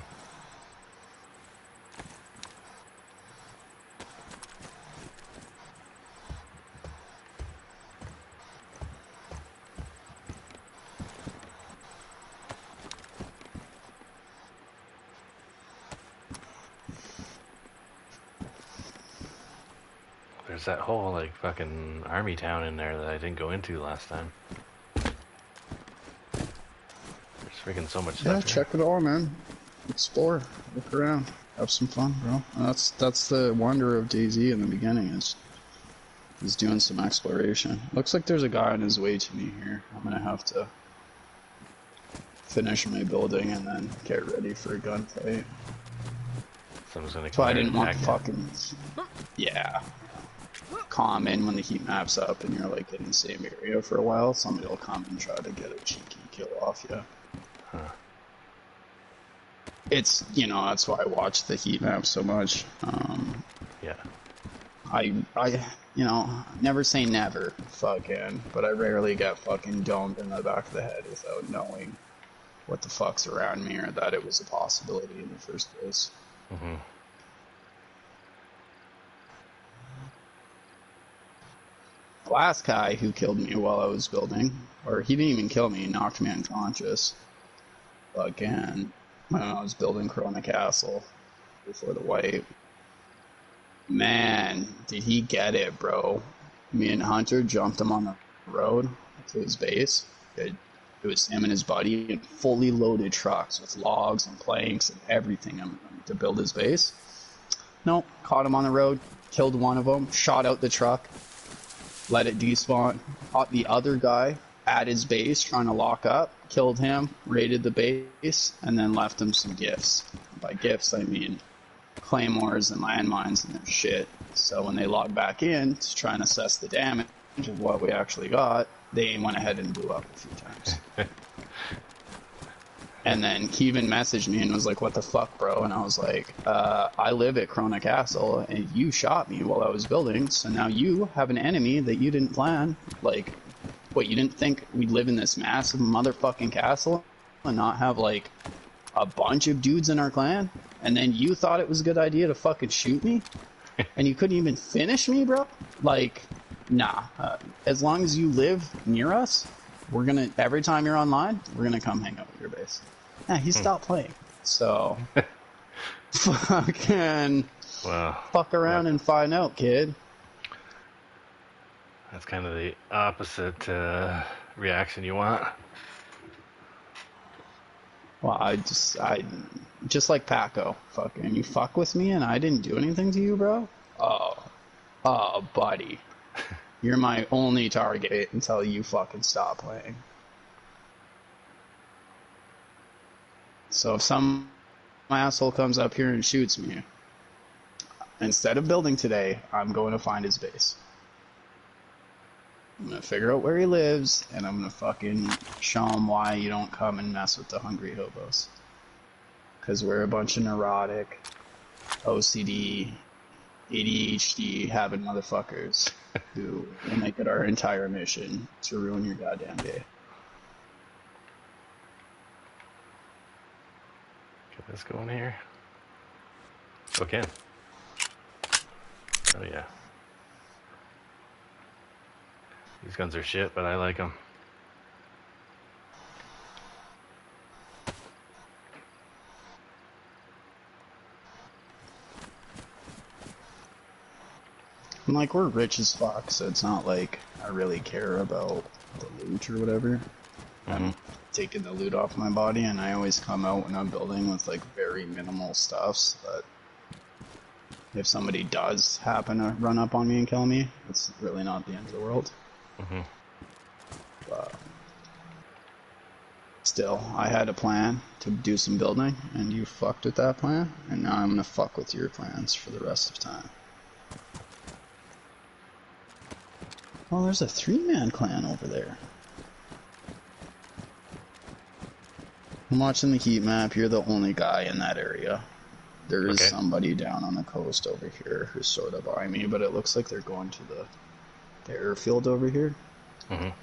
There's that whole, like, fucking army town in there that I didn't go into last time. freaking so much Yeah, stuff here. check it all, man. Explore, look around, have some fun, bro. And that's the wonder of DayZ in the beginning is doing some exploration. Looks like there's a guy on his way to me here. I'm gonna have to finish my building and then get ready for a gunfight. Someone's gonna So come I here didn't and want attack fucking common when the heat map's up and you're like in the same area for a while. Somebody will come and try to get a cheeky kill off you. Huh. It's, you know, that's why I watch the heat map so much. Yeah. I you know, never say never, fucking, but I rarely get fucking domed in the back of the head without knowing what the fuck's around me or that it was a possibility in the first place. Mm-hmm. The last guy who killed me while I was building, or he didn't even kill me, he knocked me unconscious. Again, when I was building Corona Castle before the wipe. Man, did he get it, bro. Me and Hunter jumped him on the road to his base. It was him and his buddy in fully loaded trucks with logs and planks and everything to build his base. Nope, caught him on the road, killed one of them, shot out the truck, let it despawn, caught the other guy at his base trying to lock up, killed him, raided the base, and then left him some gifts. By gifts, I mean claymores and landmines and their shit. So when they logged back in to try and assess the damage of what we actually got, they went ahead and blew up a few times. And then he even messaged me and was like, what the fuck, bro? And I was like, I live at Corona Castle and you shot me while I was building, so now you have an enemy that you didn't plan. Like, what, you didn't think we'd live in this massive motherfucking castle and not have, like, a bunch of dudes in our clan? And then you thought it was a good idea to fucking shoot me? And you couldn't even finish me, bro? Like, nah. As long as you live near us, we're gonna, every time you're online, we're gonna come hang out at your base. Yeah, he stopped playing. So, fucking fuck around and find out, kid. That's kind of the opposite reaction you want. Well, I just like Paco. Fucking, you fuck with me and I didn't do anything to you, bro? Oh, buddy. You're my only target until you fucking stop playing. So if some asshole comes up here and shoots me, instead of building today, I'm going to find his base. I'm going to figure out where he lives, and I'm going to fucking show him why you don't come and mess with the hungry hobos. Because we're a bunch of neurotic, OCD, ADHD having motherfuckers who will make it our entire mission to ruin your goddamn day. Get this going here. Okay. Oh yeah. These guns are shit, but I like them. I'm like, we're rich as fuck, so it's not like I really care about the loot or whatever. I'm taking the loot off my body, and I always come out when I'm building with like very minimal stuff, so that if somebody does happen to run up on me and kill me, it's really not the end of the world. But still, I had a plan to do some building, and you fucked with that plan, and now I'm gonna fuck with your plans for the rest of time. Oh, there's a 3-man clan over there. I'm watching the heat map. You're the only guy in that area. There is somebody down on the coast over here who's sort of by me, but it looks like they're going to the airfield over here. They're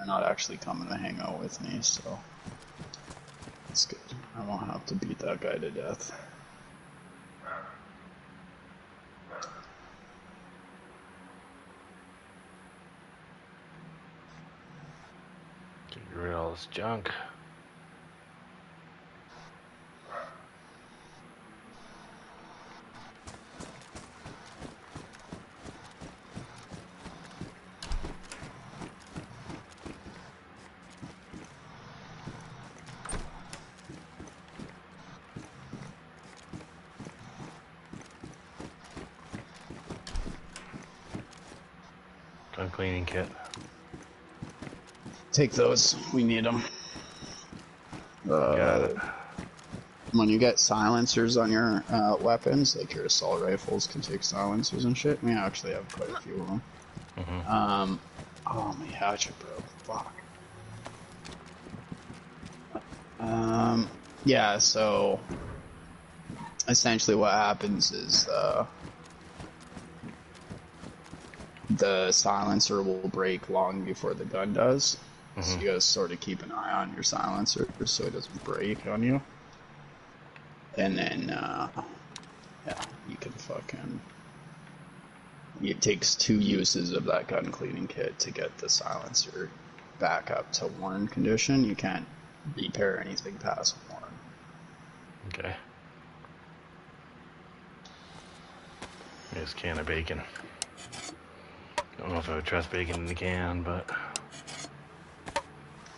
not actually coming to hang out with me, so it's good. I won't have to beat that guy to death. Get rid of all this junk. gun cleaning kit. Take those. We need them. Got it. When you get silencers on your weapons, like your assault rifles can take silencers and shit. We actually have quite a few of them. Oh, my hatchet, bro. Fuck. Yeah, so essentially what happens is the silencer will break long before the gun does. So you gotta sort of keep an eye on your silencer so it doesn't break on you. And then, yeah, you can fucking... It takes 2 uses of that gun cleaning kit to get the silencer back up to worn condition. You can't repair anything past worn. Okay. Here's a can of bacon. Don't know if I would trust bacon in the can, but...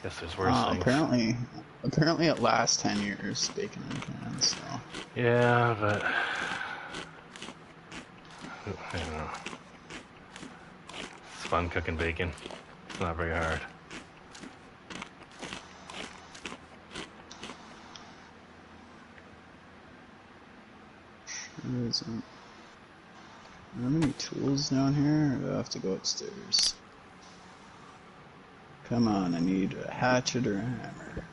Guess there's worse things. Apparently it lasts 10 years, bacon in cans, so... Yeah, but... I don't know. It's fun cooking bacon. It's not very hard. There isn't... Are there any tools down here, or do I have to go upstairs? Come on, I need a hatchet or a hammer.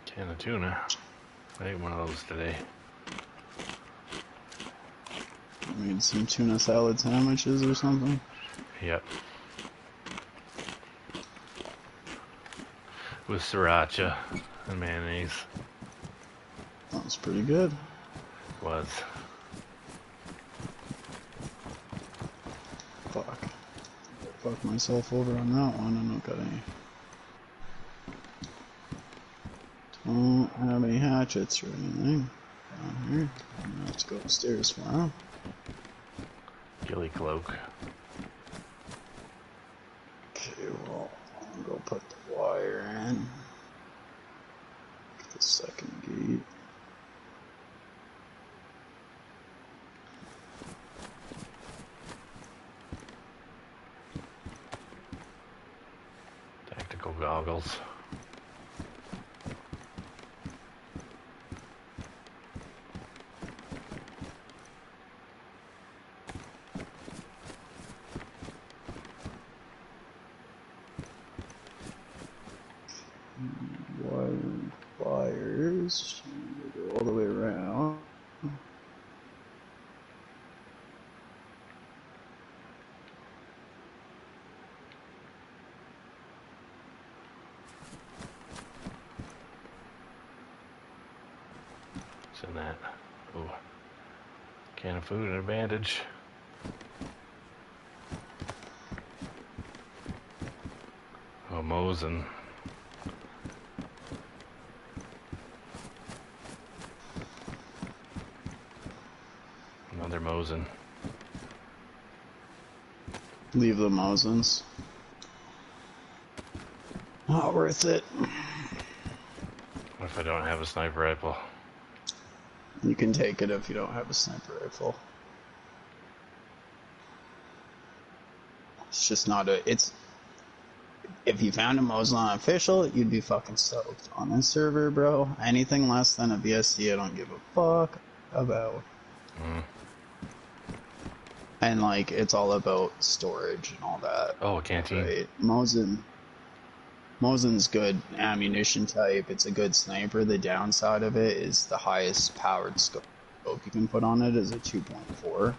Can of tuna. I ate one of those today. Made some tuna salad sandwiches or something? Yep. With sriracha and mayonnaise. That was pretty good. Was. Fuck. Fuck myself over on that one. I don't got any. Don't have any hatchets or anything down here. I'm gonna have to go upstairs for now. Ghillie cloak. Okay, well, I'll go put the wire in. Get the second gate. Tactical goggles. Wires. Go all the way around. What's in that? Oh, can of food and a bandage. Oh, Mosin. Another Mosin. Leave the Mosins. Not worth it. What if I don't have a sniper rifle? You can take it if you don't have a sniper rifle. It's just not a... It's... If you found a Mosin official, you'd be fucking stoked. On this server, bro, anything less than a VSC I don't give a fuck about. And, like, it's all about storage and all that. Oh, a canteen. Right? Mosin's good ammunition type. It's a good sniper. The downside of it is the highest powered scope you can put on it is a 2.4.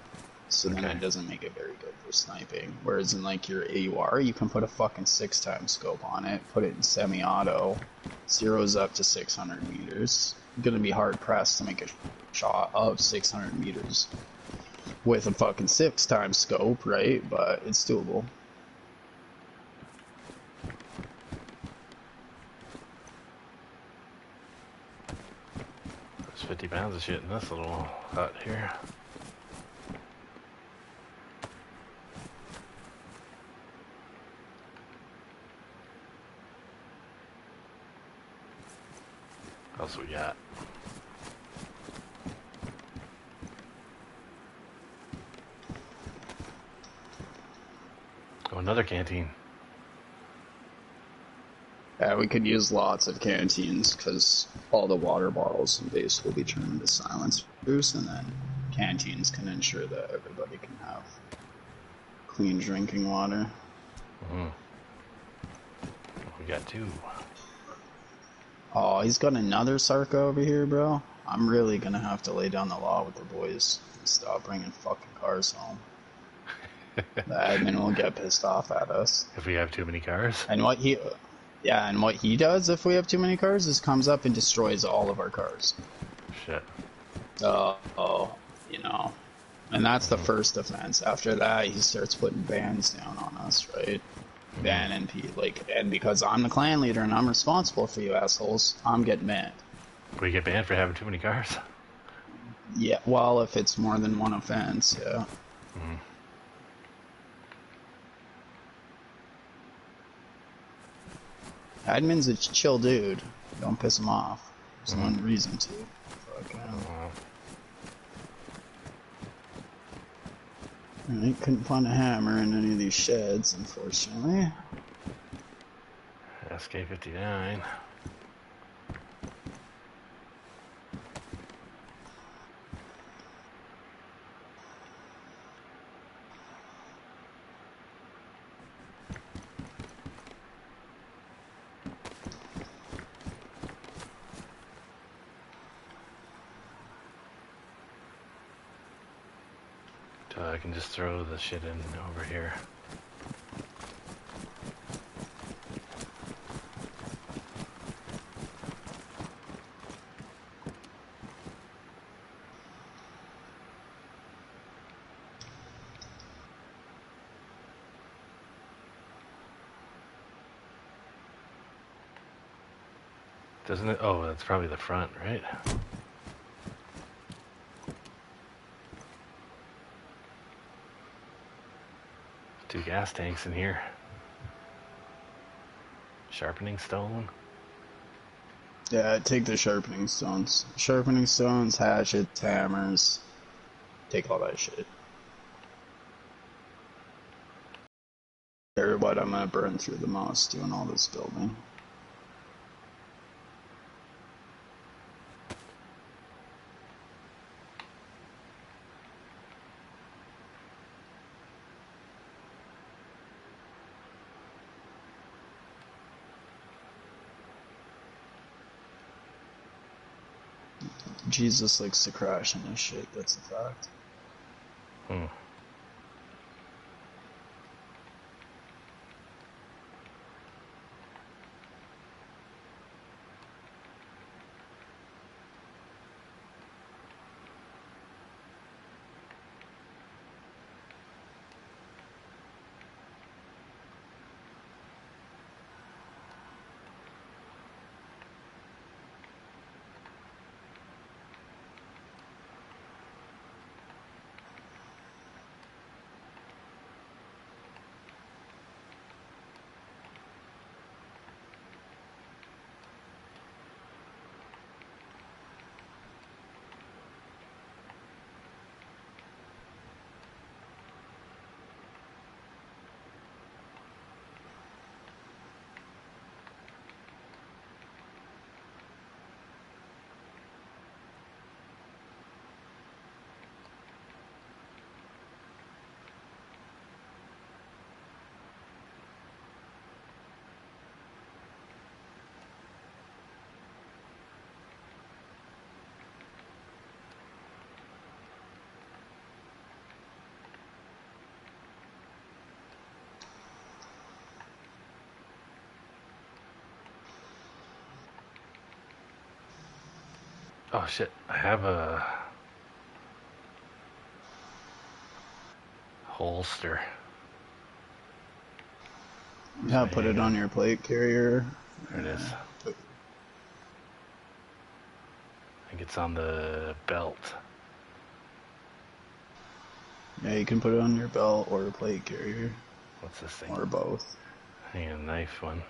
So then it doesn't make it very good for sniping. Whereas in like your AUR, you can put a fucking 6x scope on it, put it in semi-auto, zeros up to 600 meters. You're gonna be hard pressed to make a shot of 600 meters with a fucking 6x scope, right? But it's doable. There's 50 pounds of shit in this little hut here. What else we got? Oh, another canteen. Yeah, we could use lots of canteens because all the water bottles and base will be turned into silencers, and then canteens can ensure that everybody can have clean drinking water. Mm-hmm. We got 2. Oh, he's got another Sarka over here, bro. I'm really gonna have to lay down the law with the boys and stop bringing fucking cars home. The admin will get pissed off at us. If we have too many cars? And what he does if we have too many cars is comes up and destroys all of our cars. Shit. You know. And that's the first offense. After that, he starts putting bans down on us, right? Ban and and because I'm the clan leader and I'm responsible for you assholes, I'm getting banned. We get banned for having too many cars? Yeah, well, if it's more than one offense, yeah. Mm-hmm. Admin's a chill dude. Don't piss him off. There's no reason to. Alright, couldn't find a hammer in any of these sheds, unfortunately. SK-59. I can just throw the shit in over here. Doesn't it? Oh, that's probably the front, right? 2 gas tanks in here. Sharpening stone. Yeah, take the sharpening stones. Sharpening stones, hatchets, hammers. Take all that shit. Or what I'm gonna burn through the most doing all this building. Jesus likes to crash in this shit, that's a fact. Oh shit, I have a holster. Yeah, put it on your plate carrier. There it is. I think it's on the belt. Yeah, you can put it on your belt or a plate carrier. What's this thing? Or both. I need a knife one.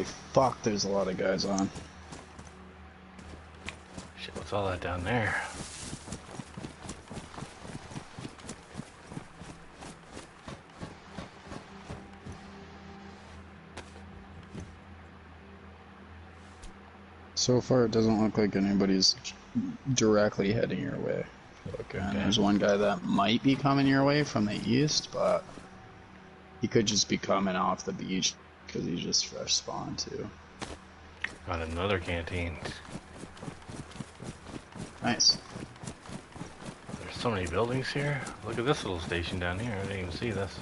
Holy fuck, there's a lot of guys on. Shit, what's all that down there? So far, it doesn't look like anybody's directly heading your way. Okay, and there's one guy that might be coming your way from the east, but he could just be coming off the beach because he's just fresh spawned too. Got another canteen. Nice. There's so many buildings here. Look at this little station down here. I didn't even see this.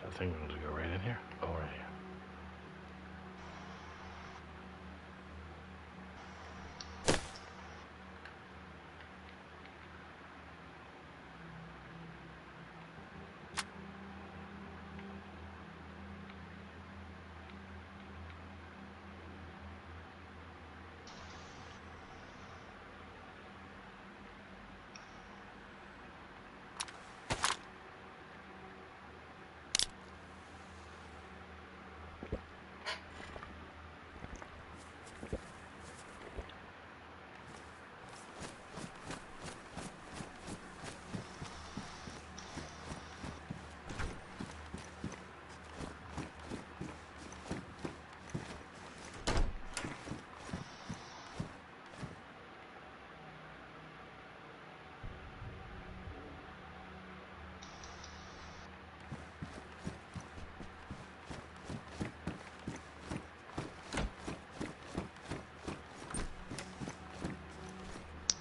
I think we'll just go right in here. Oh, right here.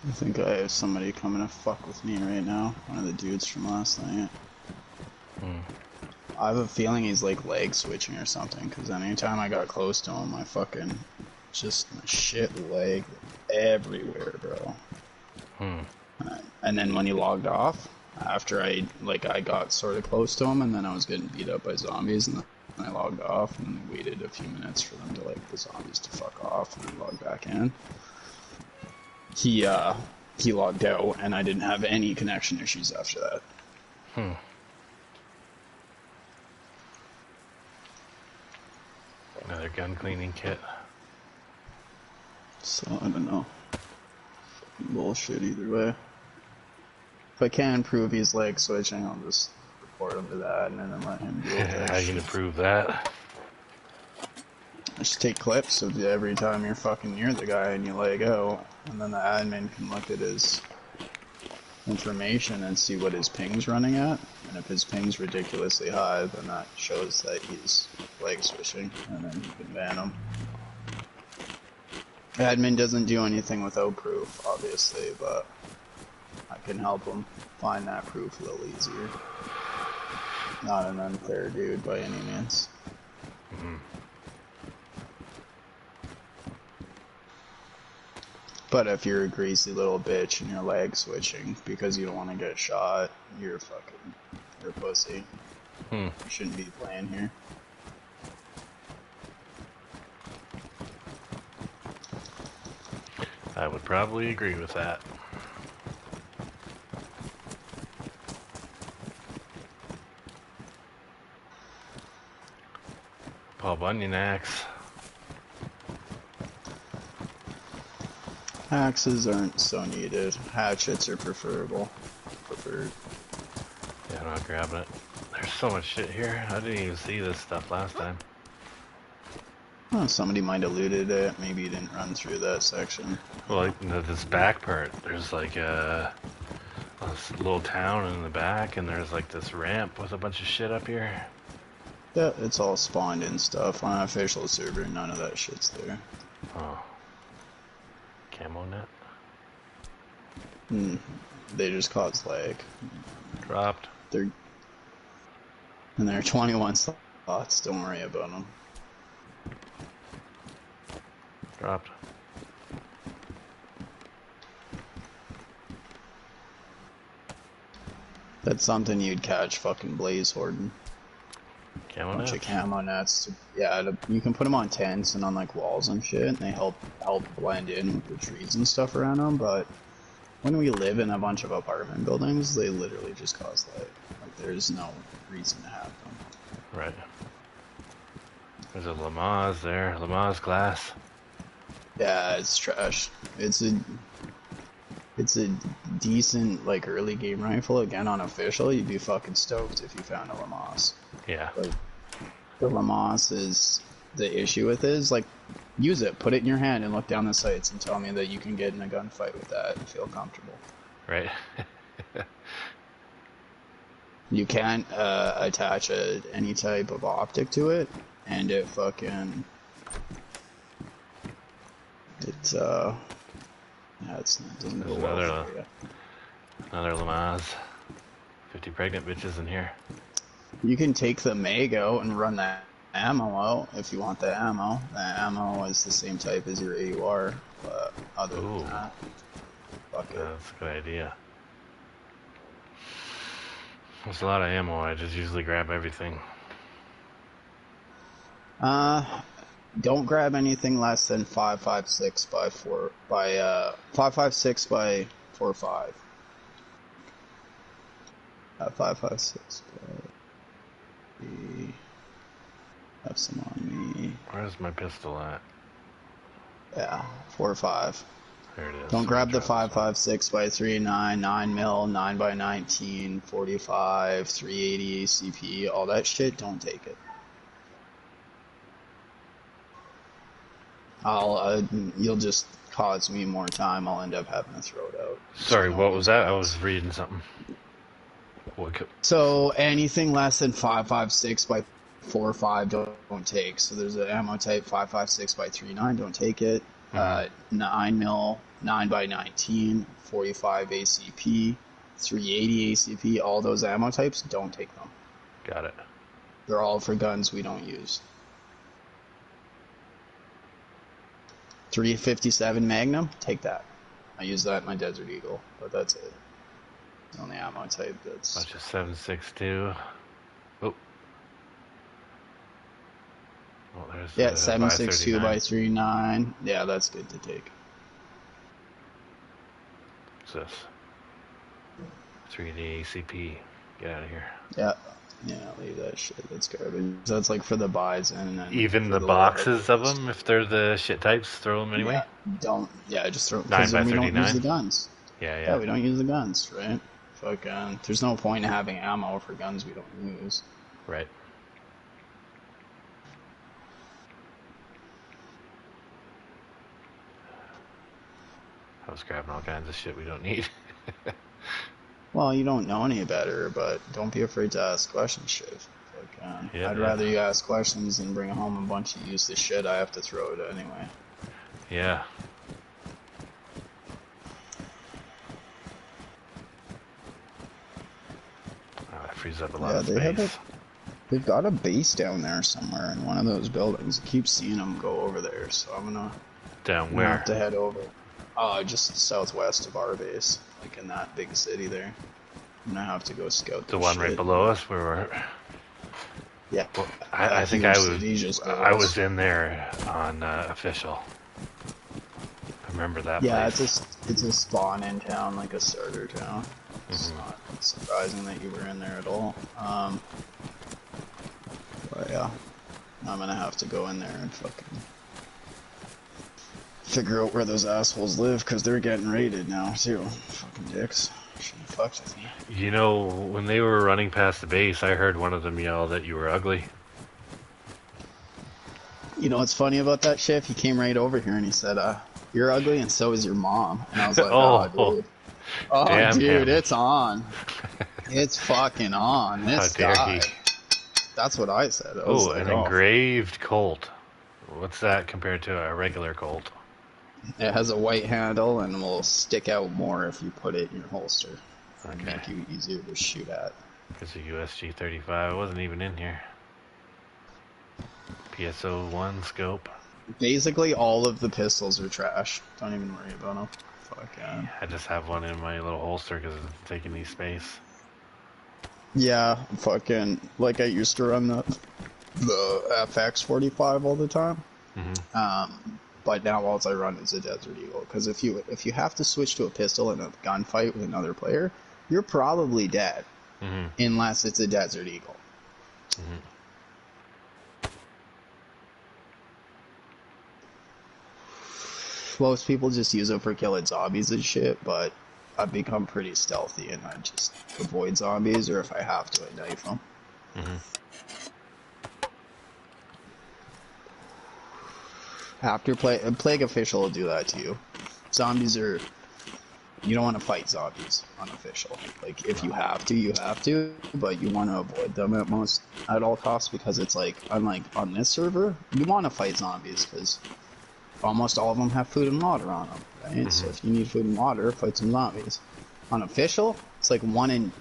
I think I have somebody coming to fuck with me right now. One of the dudes from last night. I have a feeling he's like leg switching or something, because anytime I got close to him, I fucking just my shit leg everywhere, bro. And then when he logged off, after I got sort of close to him, and then I was getting beat up by zombies, and then I logged off and waited a few minutes for them to the zombies to fuck off and then log back in. He logged out, and I didn't have any connection issues after that. Another gun cleaning kit. So, I don't know. Bullshit either way. If I can prove he's leg switching, I'll just report him to that and then let him deal with it. How you gonna prove that? I just take clips of every time you're fucking near the guy and you leg out, and then the admin can look at his information and see what his ping's running at, and if his ping's ridiculously high, then that shows that he's leg switching, and then you can ban him. Admin doesn't do anything without proof, obviously, but I can help him find that proof a little easier. Not an unfair dude by any means. But if you're a greasy little bitch and you're leg switching because you don't want to get shot, you're a pussy. You shouldn't be playing here. I would probably agree with that. Paul Bunyan axe. Axes aren't so needed. Hatchets are preferred. Yeah, I'm not grabbing it. There's so much shit here. I didn't even see this stuff last time. Oh, somebody might have looted it. Maybe you didn't run through that section. Well, like, this back part, there's like this little town in the back, and there's like this ramp with a bunch of shit up here. Yeah, it's all spawned in stuff. On an official server, none of that shit's there. Oh. Camo net? They just cause lag. Dropped. And they're 21 slots, don't worry about them. Dropped. That's something you'd catch fucking Blaze Horden. Camo nets? Bunch of camo nets. Yeah, you can put them on tents and on like walls and shit, and they help blend in with the trees and stuff around them, but when we live in a bunch of apartment buildings, they literally just cause light. Like, there's no reason to have them. Right. There's a Lamaze there. Lamaze glass. Yeah, it's trash. It's a decent, like, early game rifle. Again, on official, you'd be fucking stoked if you found a Lamaze. Yeah. But the Lamaze is... The issue with it is, like, use it, put it in your hand, and look down the sights and tell me that you can get in a gunfight with that and feel comfortable. Right. You can't attach any type of optic to it, and it fucking... it doesn't go well for you. Another Lamaze. 50 pregnant bitches in here. You can take the mag out and run that ammo out if you want the ammo. The ammo is the same type as your AUR, but other than that, fuck it. That's a good idea. There's a lot of ammo. I just usually grab everything. Don't grab anything less than 5.56 by 5.56 by 4.5. 5.56 by... Have some on me. Where's my pistol at? Yeah, 4.5. There it is. Don't grab the 5.56 by 3.9, 9mm, 9 by 19, 45, 380 ACP, all that shit. Don't take it. You'll just cause me more time. I'll end up having to throw it out. Sorry, what was that? I was reading something. So anything less than 5.56 by 4.5 don't take. So there's an ammo type 5.56 by 3.9. Don't take it. 9mm, 9 by 19, 45 ACP, 380 ACP. All those ammo types, don't take them. Got it. They're all for guns we don't use. 357 Magnum, take that. I use that in my Desert Eagle, but that's it. The only ammo type that's... Bunch of 7.62. Oh. Well, there's 7.62 by 3.9. Yeah, that's good to take. What's this? 3D ACP. Get out of here. Yeah, leave that shit. That's garbage. So that's like for the buys and then even the boxes of them, if they're the shit types, throw them anyway. Just throw them. 9 by 39. We don't use the guns. Yeah, we don't use the guns, right? Fucking, there's no point in having ammo for guns we don't use. Right. I was grabbing all kinds of shit we don't need. Well, you don't know any better, but don't be afraid to ask questions, shit. I'd rather you ask questions than bring home a bunch of useless shit I have to throw it anyway. Yeah. That frees up a lot of space. They've got a base down there somewhere in one of those buildings. I keep seeing them go over there, so I'm gonna... Down where? Have to head over. Just southwest of our base, like in that big city there. I'm gonna have to go scout the one right below us where we're... Yeah. Well, I think I was in there on official. I remember that place. It's a spawn in town, like a starter town. It's not surprising that you were in there at all. But yeah. I'm gonna have to go in there and fucking figure out where those assholes live, because they're getting raided now, too. Fucking dicks. Shouldn't have fucked with me. You know, when they were running past the base, I heard one of them yell that you were ugly. You know what's funny about that shit? He came right over here and he said, you're ugly and so is your mom. And I was like, oh dude. Oh, damn dude, him. It's on. It's fucking on. This guy. That's what I said. Oh, like, an engraved Colt. What's that compared to a regular Colt? It has a white handle and will stick out more if you put it in your holster. Okay. Make you easier to shoot at. It's a USG-35. It wasn't even in here. PSO-1 scope. Basically, all of the pistols are trash. Don't even worry about them. Fuck yeah. I just have one in my little holster because it's taking me space. Yeah, fucking, like I used to run the FX-45 all the time. But now all I run is a Desert Eagle, because if you have to switch to a pistol in a gunfight with another player, you're probably dead, unless it's a Desert Eagle. Most people just use it for killing zombies and shit, but I've become pretty stealthy and I just avoid zombies, or if I have to, I knife them. After Plague Official will do that to you. Zombies are... You don't want to fight zombies on Official. Like, if you have to, you have to, but you want to avoid them at all costs, because it's like, unlike on this server, you want to fight zombies, because almost all of them have food and water on them, right? So if you need food and water, fight some zombies. On Official, it's like 1 in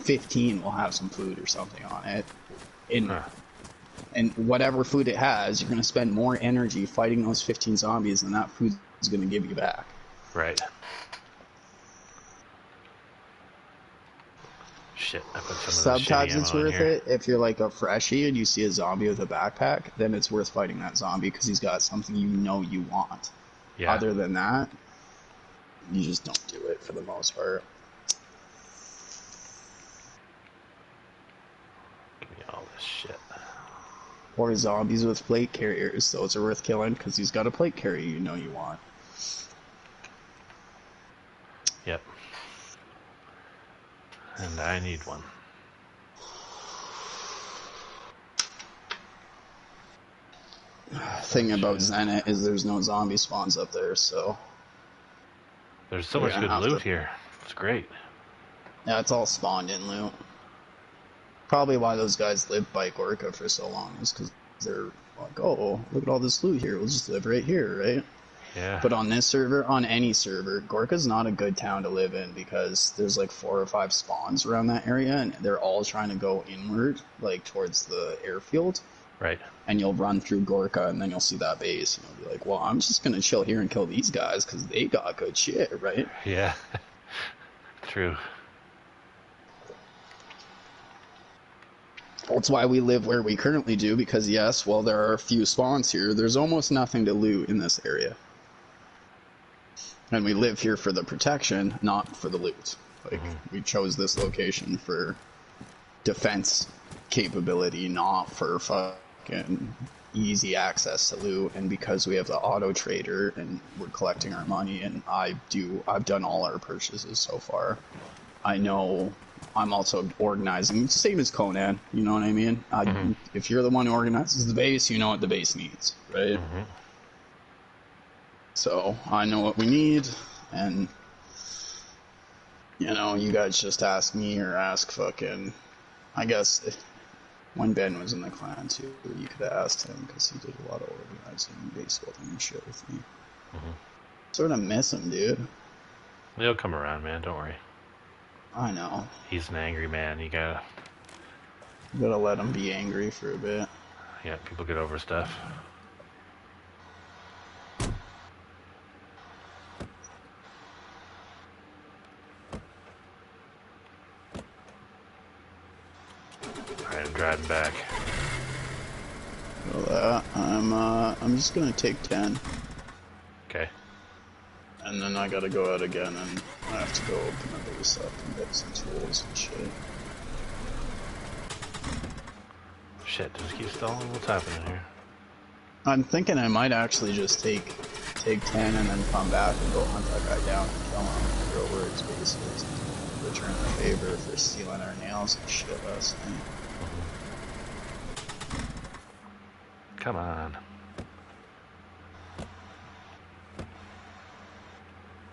15 will have some food or something on it. And whatever food it has, you're going to spend more energy fighting those 15 zombies than that food is going to give you back. Right. Shit, I put some of the Sometimes it's worth here. it. If you're like a freshie and you see a zombie with a backpack, then it's worth fighting that zombie because he's got something you know you want. Yeah. Other than that, you just don't do it for the most part. Give me all this shit. Or zombies with plate carriers. Those are worth killing because he's got a plate carrier you know you want. Yep. And I need one. Thing about Zenit is there's no zombie spawns up there, so... There's so much good loot here. It's great. Yeah, it's all spawned in loot. Probably why those guys lived by Gorka for so long is because they're like, oh, look at all this loot here. We'll just live right here, right? Yeah. But on this server, on any server, Gorka's not a good town to live in because there's like 4 or 5 spawns around that area, and they're all trying to go inward, like towards the airfield. Right. And you'll run through Gorka, and then you'll see that base, and you'll be like, well, I'm just going to chill here and kill these guys because they got good shit, right? Yeah. True. That's why we live where we currently do, because yes, while there are a few spawns here, there's almost nothing to loot in this area. And we live here for the protection, not for the loot. Like, we chose this location for defense capability, not for fucking easy access to loot. And because we have the auto trader and we're collecting our money, and I've done all our purchases so far. I know I'm also organizing, same as Conan, you know what I mean? If you're the one who organizes the base, you know what the base needs, right? So I know what we need, and you know, you guys just ask me or ask fucking, I guess when Ben was in the clan too, you could have asked him because he did a lot of organizing and base building and shit with me. Sort of miss him, dude. He'll come around, man, don't worry. I know. He's an angry man. You gotta let him be angry for a bit. Yeah, people get over stuff. Alright, I'm driving back. Well, I'm just gonna take 10. Okay. And then I gotta go out again, and I have to go open the base up and get some tools and shit. Shit, does it keep stalling? What's happening here? I'm thinking I might actually just take 10 and then come back and go hunt that guy down and kill him, figure out where his base is, and return the favor for stealing our nails and shit last night. Come on.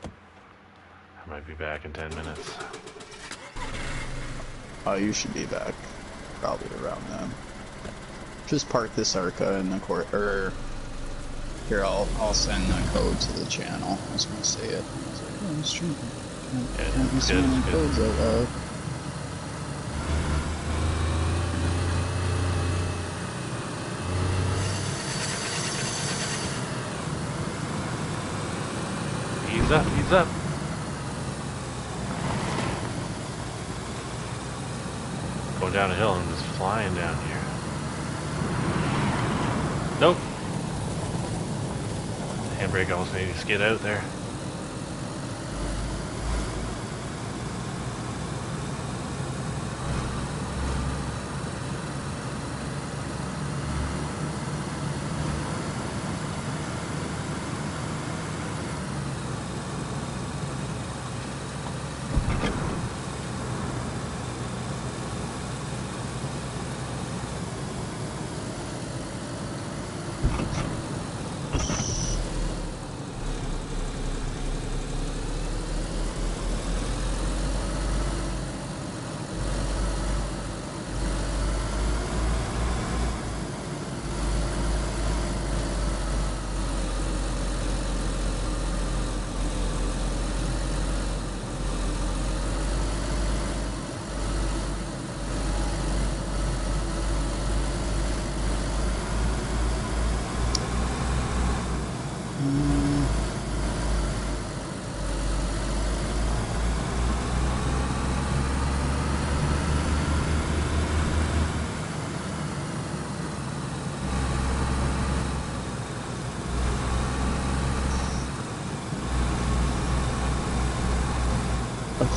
I might be back in 10 minutes. Oh, you should be back probably around then. Just park this Arca in the court, or here, I'll send the code to the channel. I was gonna say it. I was like, oh, it's true. Can't be sending codes out loud. Ease up, ease up. Going down a hill and just flying down here. Nope. Handbrake almost made me skid out there.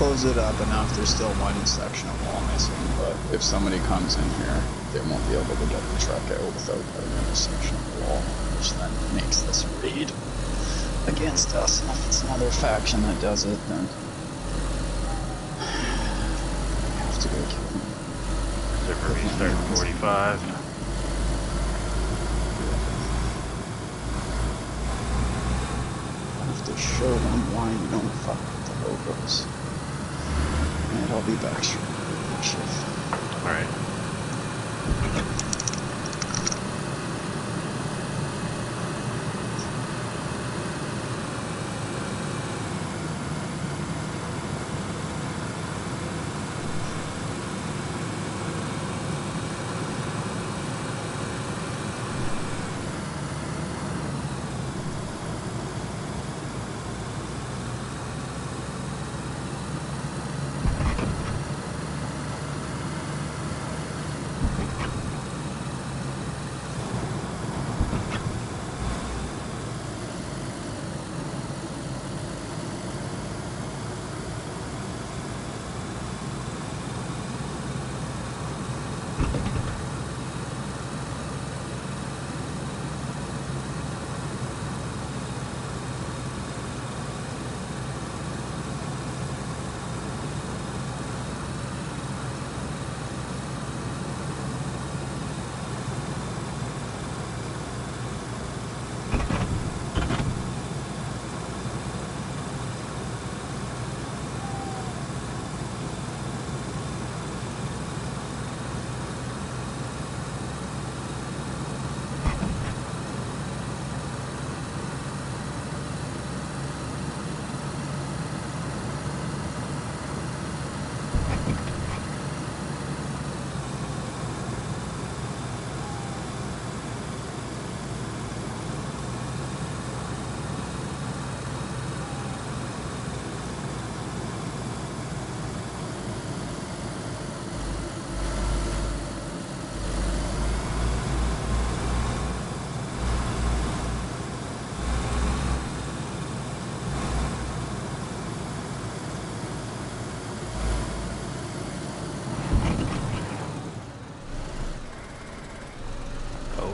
Close it up enough. There's still one section of wall missing, but if somebody comes in here, they won't be able to get the truck out without cutting a section of the wall, which then makes this raid against us. And if it's another faction that does it, then we have to go kill them. Zipper restart 45. I have to show them why you don't fuck with the logos. And I'll be back shortly. Alright.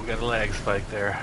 Got a lag spike there.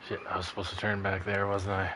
Shit, I was supposed to turn back there, wasn't I?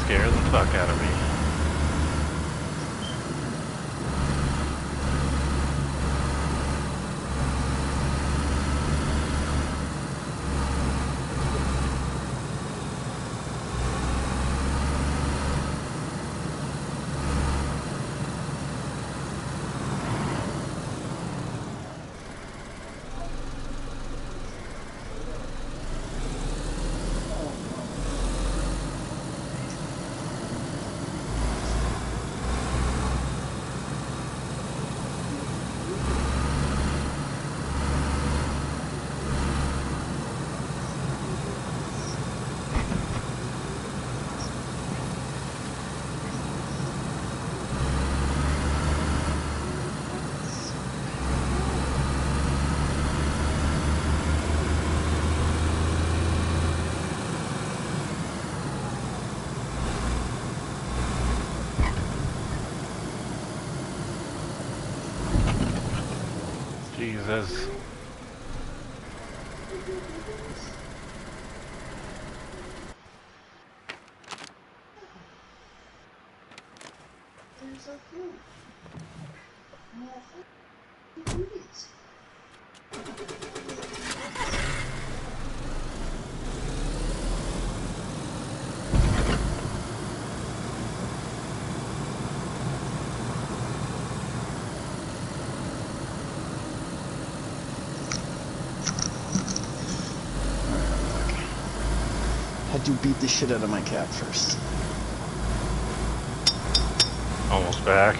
Scared the fuck out of me. Jesus. Had to beat the shit out of my cat first. Almost back.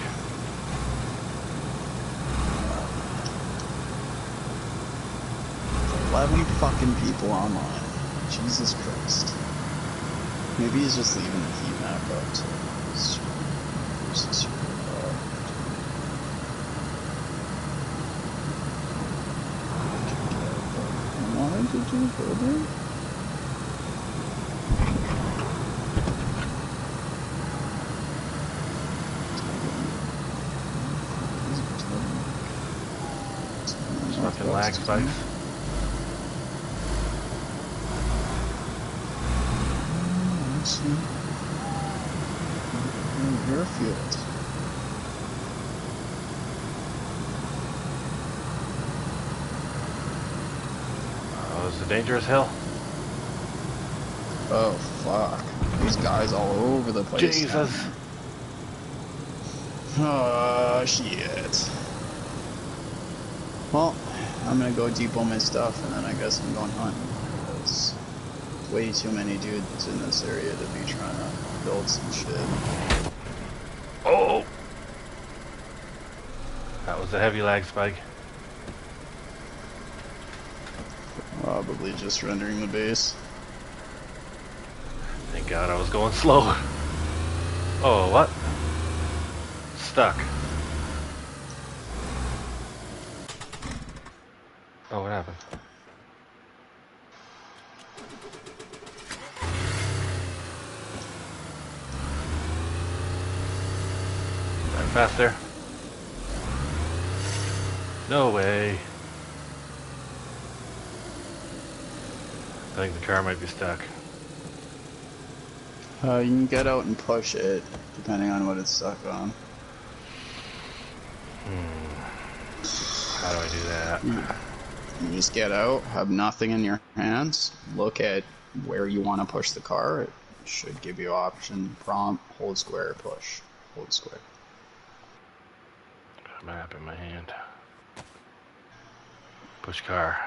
There's 11 fucking people online. Jesus Christ. Maybe he's just leaving the heat map up to I wanted to do further. Fucking lag spikes. Airfield. Oh, it's a dangerous hill. Oh fuck! There's guys all over the place. Jesus. Oh shit. Well, I'm gonna go depot my stuff, and then I guess I'm going hunting. There's way too many dudes in this area to be trying to build some shit. Oh! That was a heavy lag spike. Probably just rendering the base. Thank God I was going slow. Oh, what? Stuck. Oh, what happened? Right faster. No way. I think the car might be stuck. You can get out and push it, depending on what it's stuck on. How do I do that? You just get out, have nothing in your hands, look at where you want to push the car. It should give you option, prompt, hold square, push, hold square. Got a map in my hand. Push car.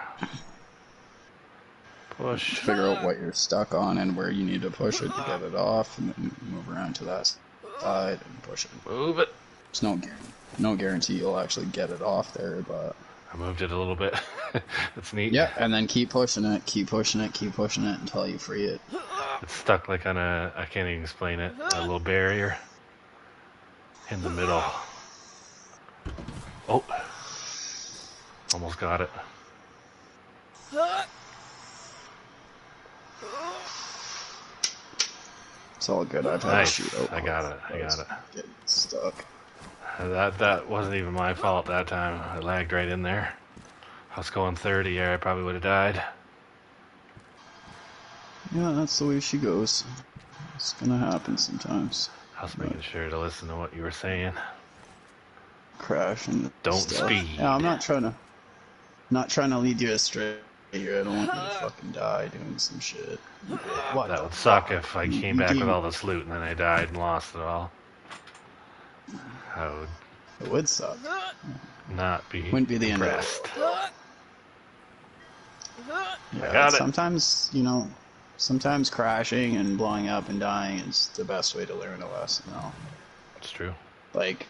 Push. Figure out what you're stuck on and where you need to push it to get it off, and then move around to that side and push it. Move it. There's no guarantee you'll actually get it off there, but... I moved it a little bit. That's neat. Yeah, and then keep pushing it until you free it. It's stuck like on a, I can't even explain it, a little barrier in the middle. Oh, almost got it. It's all good. I've had Nice. to shoot out. I got it. Getting stuck. That wasn't even my fault that time. I lagged right in there. I was going 30 or I probably would have died. Yeah, that's the way she goes. It's gonna happen sometimes. I was making sure to listen to what you were saying. Crash and don't stuff. speed. Yeah, I'm not trying to lead you astray here. I don't want you to fucking die doing some shit. What? That would suck if I came back with all this loot and then I died and lost it all. It would suck. Not be Wouldn't be the impressed. end of it. Yeah, I got it. Sometimes crashing and blowing up and dying is the best way to learn a lesson, though. It's true. Like,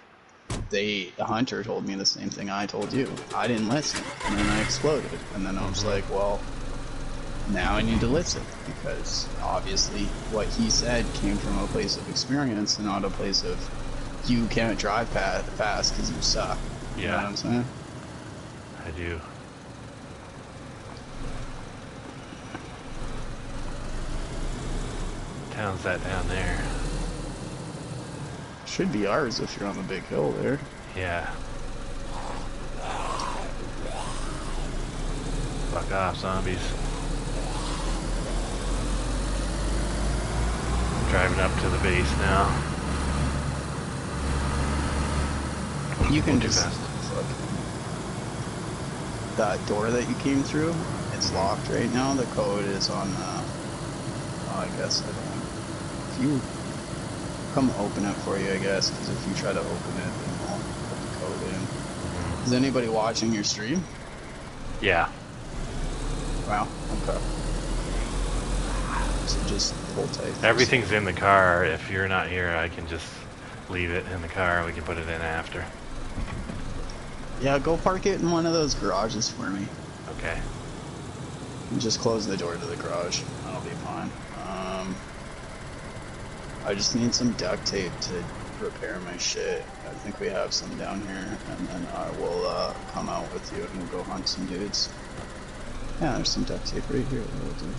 the hunter told me the same thing I told you. I didn't listen, and then I exploded. And then I was like, well, now I need to listen, because obviously what he said came from a place of experience and not a place of you can't drive fast because you suck. Yeah. You know what I'm saying? I do. Town's that down there? Should be ours if you're on the big hill there. Yeah. Fuck off, zombies. I'm driving up to the base now. You can just... fast. That door that you came through, it's locked right now. The code is on, I guess I don't... If you come open it for you, I guess, because if you try to open it, then we'll put the code in. Is anybody watching your stream? Yeah. Wow, okay. So just hold tight. Everything's in the car. If you're not here, I can just leave it in the car. We can put it in after. Yeah, go park it in one of those garages for me. Okay. And just close the door to the garage. That'll be fine. I just need some duct tape to repair my shit. I think we have some down here, and then I will come out with you and we'll go hunt some dudes. Yeah, there's some duct tape right here. That'll do.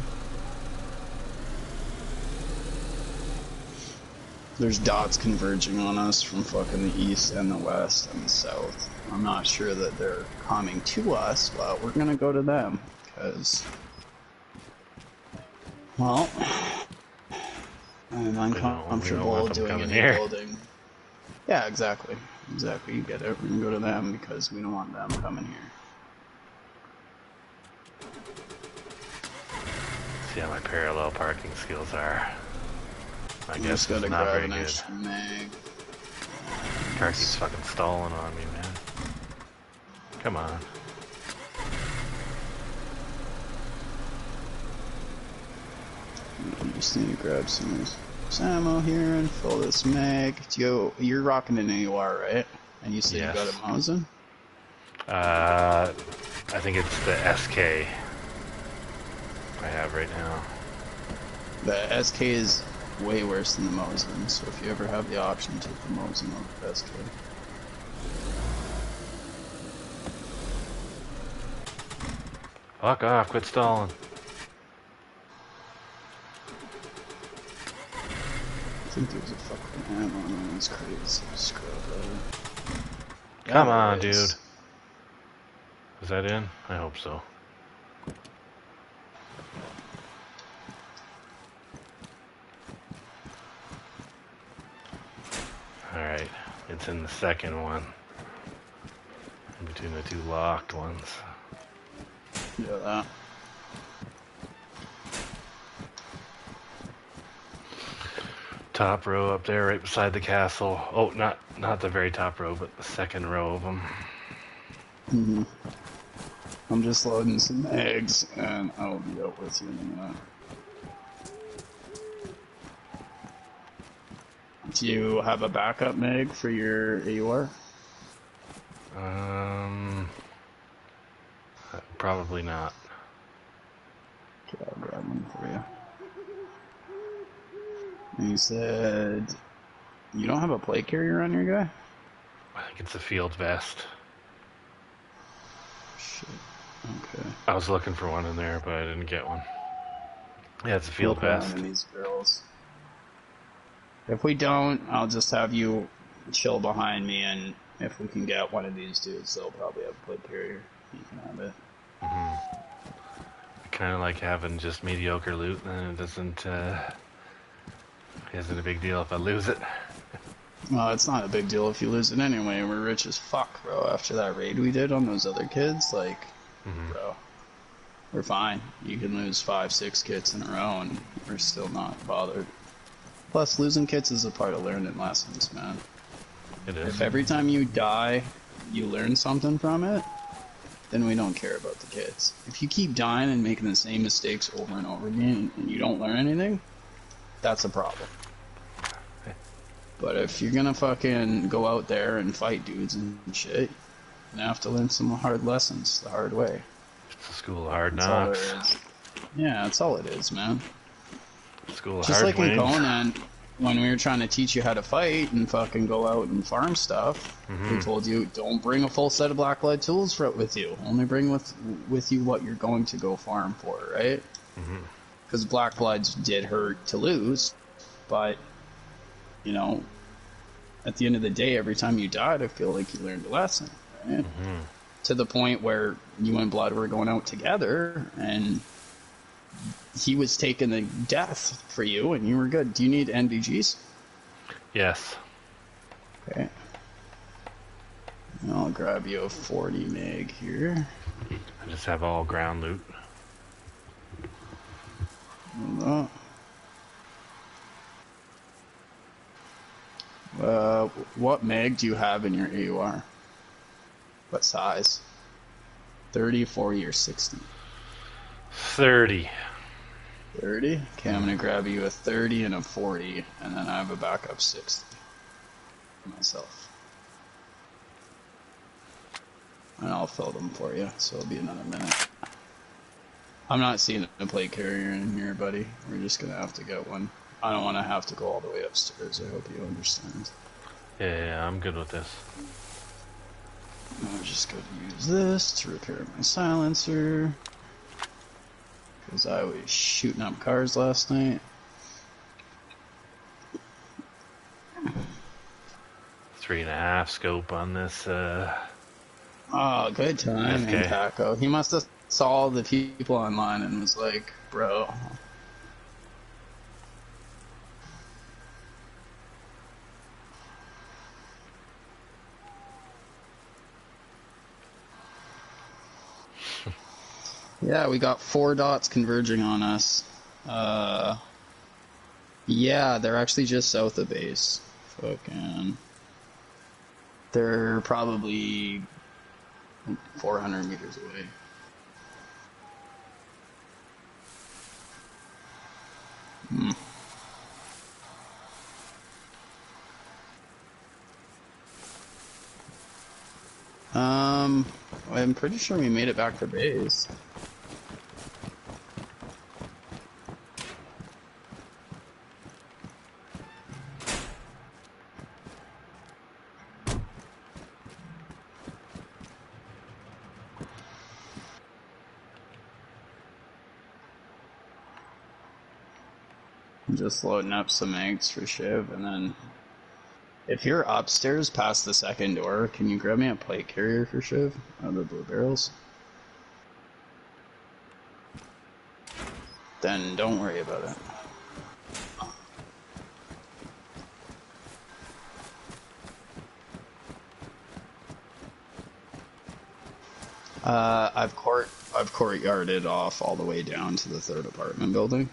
There's dots converging on us from fucking the east and the west and the south. I'm not sure that they're coming to us, but we're gonna go to them, because... Well... I'm uncomfortable doing any building. Yeah, exactly. Exactly, you get it. We're gonna go to them because we don't want them coming here. See how my parallel parking skills are. I guess just gotta it's not grab very an good. extra mag. Car keeps fucking stalling on me, man. Come on. I just need to grab some ammo here and fill this mag. You're rocking an AUR, right? And you said Yes. you got a Mosin? I think it's the SK I have right now. The SK is way worse than the Mosin, so if you ever have the option, take the Mosin over the SK. Fuck off, quit stalling. I think there's a fucking ammo on this crates. Scrub that. Come on, dude. Is that in? I hope so. Alright, it's in the second one. In between the two locked ones. Yeah, that. Top row up there, right beside the castle. Oh, not the very top row, but the second row of them. Mm-hmm. I'm just loading some eggs, and I'll be out with you in a minute. Do you have a backup Meg for your AUR? Probably not. Okay, I'll grab one for you. And you said you don't have a plate carrier on your guy? I think it's a field vest. Shit. Okay. I was looking for one in there, but I didn't get one. Yeah, it's a field vest. One of these girls. If we don't, I'll just have you chill behind me, and if we can get one of these dudes, they'll probably have a plate carrier. You can have it. Mm-hmm. I kind of like having just mediocre loot, and it isn't a big deal if I lose it. Well, it's not a big deal if you lose it anyway. We're rich as fuck, bro. After that raid we did on those other kids, like, bro, we're fine. You can lose 5-6 kits in a row, and we're still not bothered. Plus, losing kits is a part of learning lessons, man. It is. If every time you die, you learn something from it, then we don't care about the kits. If you keep dying and making the same mistakes over and over again, and you don't learn anything, that's a problem. But if you're gonna fucking go out there and fight dudes and shit, you're gonna have to learn some hard lessons the hard way. It's a school of hard knocks. Yeah, that's all it is, man. School of just hard like in Conan, when we were trying to teach you how to fight and fucking go out and farm stuff, we told you, don't bring a full set of blacklight tools with you. Only bring with you what you're going to go farm for, right? Because blackbloods did hurt to lose, but, you know, at the end of the day, every time you died, I feel like you learned a lesson, right? To the point where you and Blood were going out together, and he was taking the death for you, and you were good. Do you need NVGs? Yes. Okay. I'll grab you a 40 meg here. I just have all ground loot. What meg do you have in your AUR? What size? 30, 40, or 60? 30. 30? Okay, I'm gonna grab you a 30 and a 40, and then I have a backup 60 for myself. And I'll fill them for you, so it'll be another minute. I'm not seeing a plate carrier in here, buddy. We're just gonna have to get one. I don't want to have to go all the way upstairs. I hope you understand. Yeah, I'm good with this. I'm just going to use this to repair my silencer. Because I was shooting up cars last night. 3.5 scope on this. Oh, good time, Paco. He must have saw the people online and was like, bro. Yeah, we got 4 dots converging on us. Yeah, they're actually just south of base. Fucking. They're probably 400 meters away. I'm pretty sure we made it back to base. I'm just loading up some eggs for Shiv, and then if you're upstairs past the second door, can you grab me a plate carrier for Shiv out of the blue barrels? Then don't worry about it. I've I've courtyarded off all the way down to the 3rd apartment building.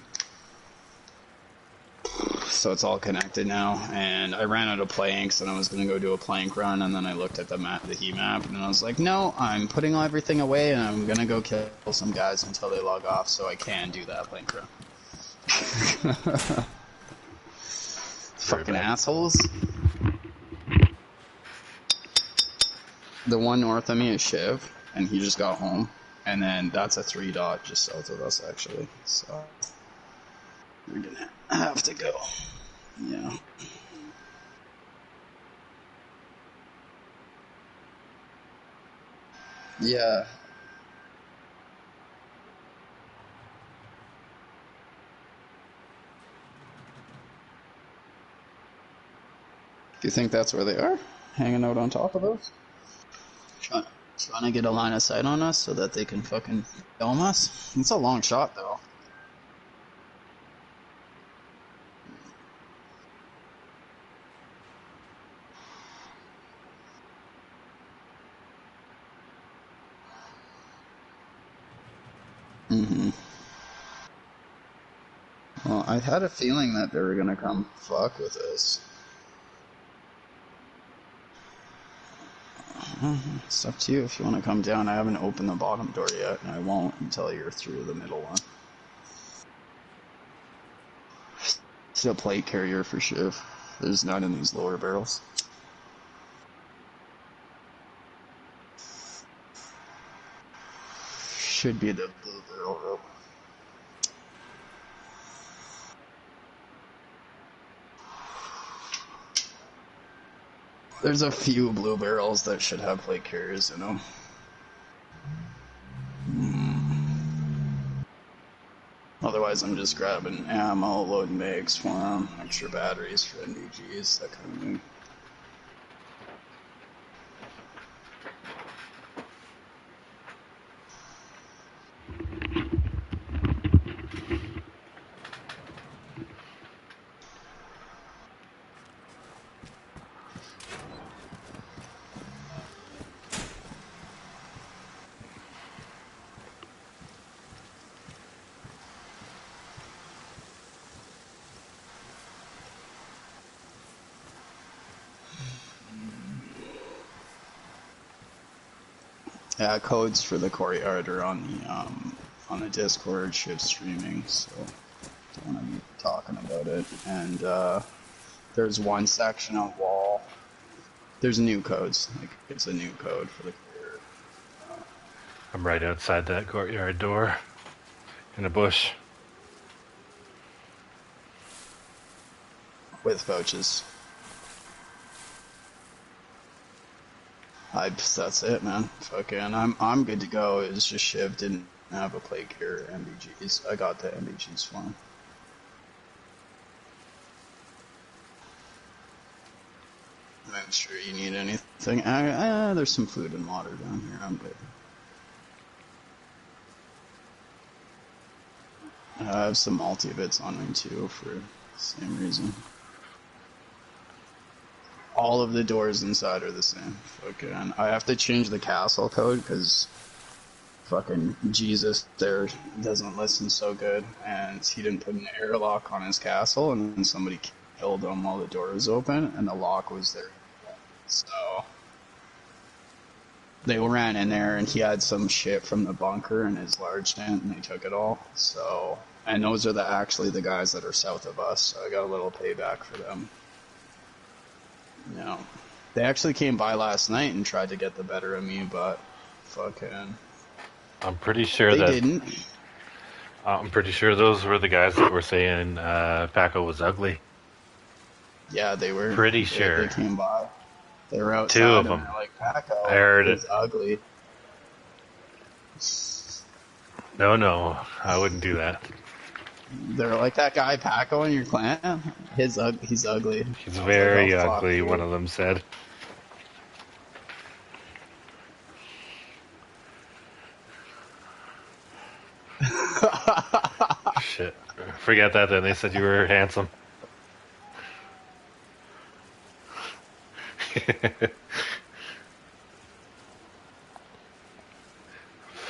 So it's all connected now, and I ran out of planks, and I was going to go do a plank run, and then I looked at the map, the heat map, and I was like, no, I'm putting everything away, and I'm going to go kill some guys until they log off, so I can do that plank run. Fucking assholes. The one north of me is Shiv, and he just got home, and then that's a 3 dot just south of us, actually, so we're going to have to go. Yeah. Yeah. Do you think that's where they are? Hanging out on top of us? Trying to get a line of sight on us so that they can fucking film us? It's a long shot, though. Mm-hmm. Well, I had a feeling that they were gonna come fuck with us. It's up to you if you want to come down. I haven't opened the bottom door yet, and I won't until you're through the middle one. It's a plate carrier for Shiv. There's none in these lower barrels. Should be the blue barrel rope. There's a few blue barrels that should have plate carriers in them. Otherwise, I'm just grabbing ammo, loading bags for them, extra batteries for NVGs, that kind of thing. Yeah, codes for the courtyard are on the Discord, ship streaming, so don't want to be talking about it. And there's one section on wall. There's new codes. Like it's a new code for the courtyard. I'm right outside that courtyard door, in a bush. With vouchers. That's it, man. Fucking, I'm good to go. It's just Shiv didn't have a plate carrier MBGs. I got the MBGs for him. I'm sure you need anything. There's some food and water down here. I'm good. I have some multivits on me too for the same reason. All of the doors inside are the same. Fucking, I have to change the castle code because fucking Jesus there doesn't listen so good, and he didn't put an airlock on his castle, and then somebody killed him while the door was open, and the lock was there. So they ran in there, and he had some shit from the bunker in his large tent, and they took it all. So, and those are actually the guys that are south of us. So I got a little payback for them. No. They actually came by last night and tried to get the better of me, but fucking... I'm pretty sure they didn't. I'm pretty sure those were the guys that were saying Paco was ugly. Yeah, they were. Pretty sure. They came by. They were outside. Two of them. And they're like, Paco, I heard he's ugly. No, I wouldn't do that. They're like, that guy Paco in your clan? He's ugly. He's very ugly, one of them said. Shit. Forget that then. They said you were handsome.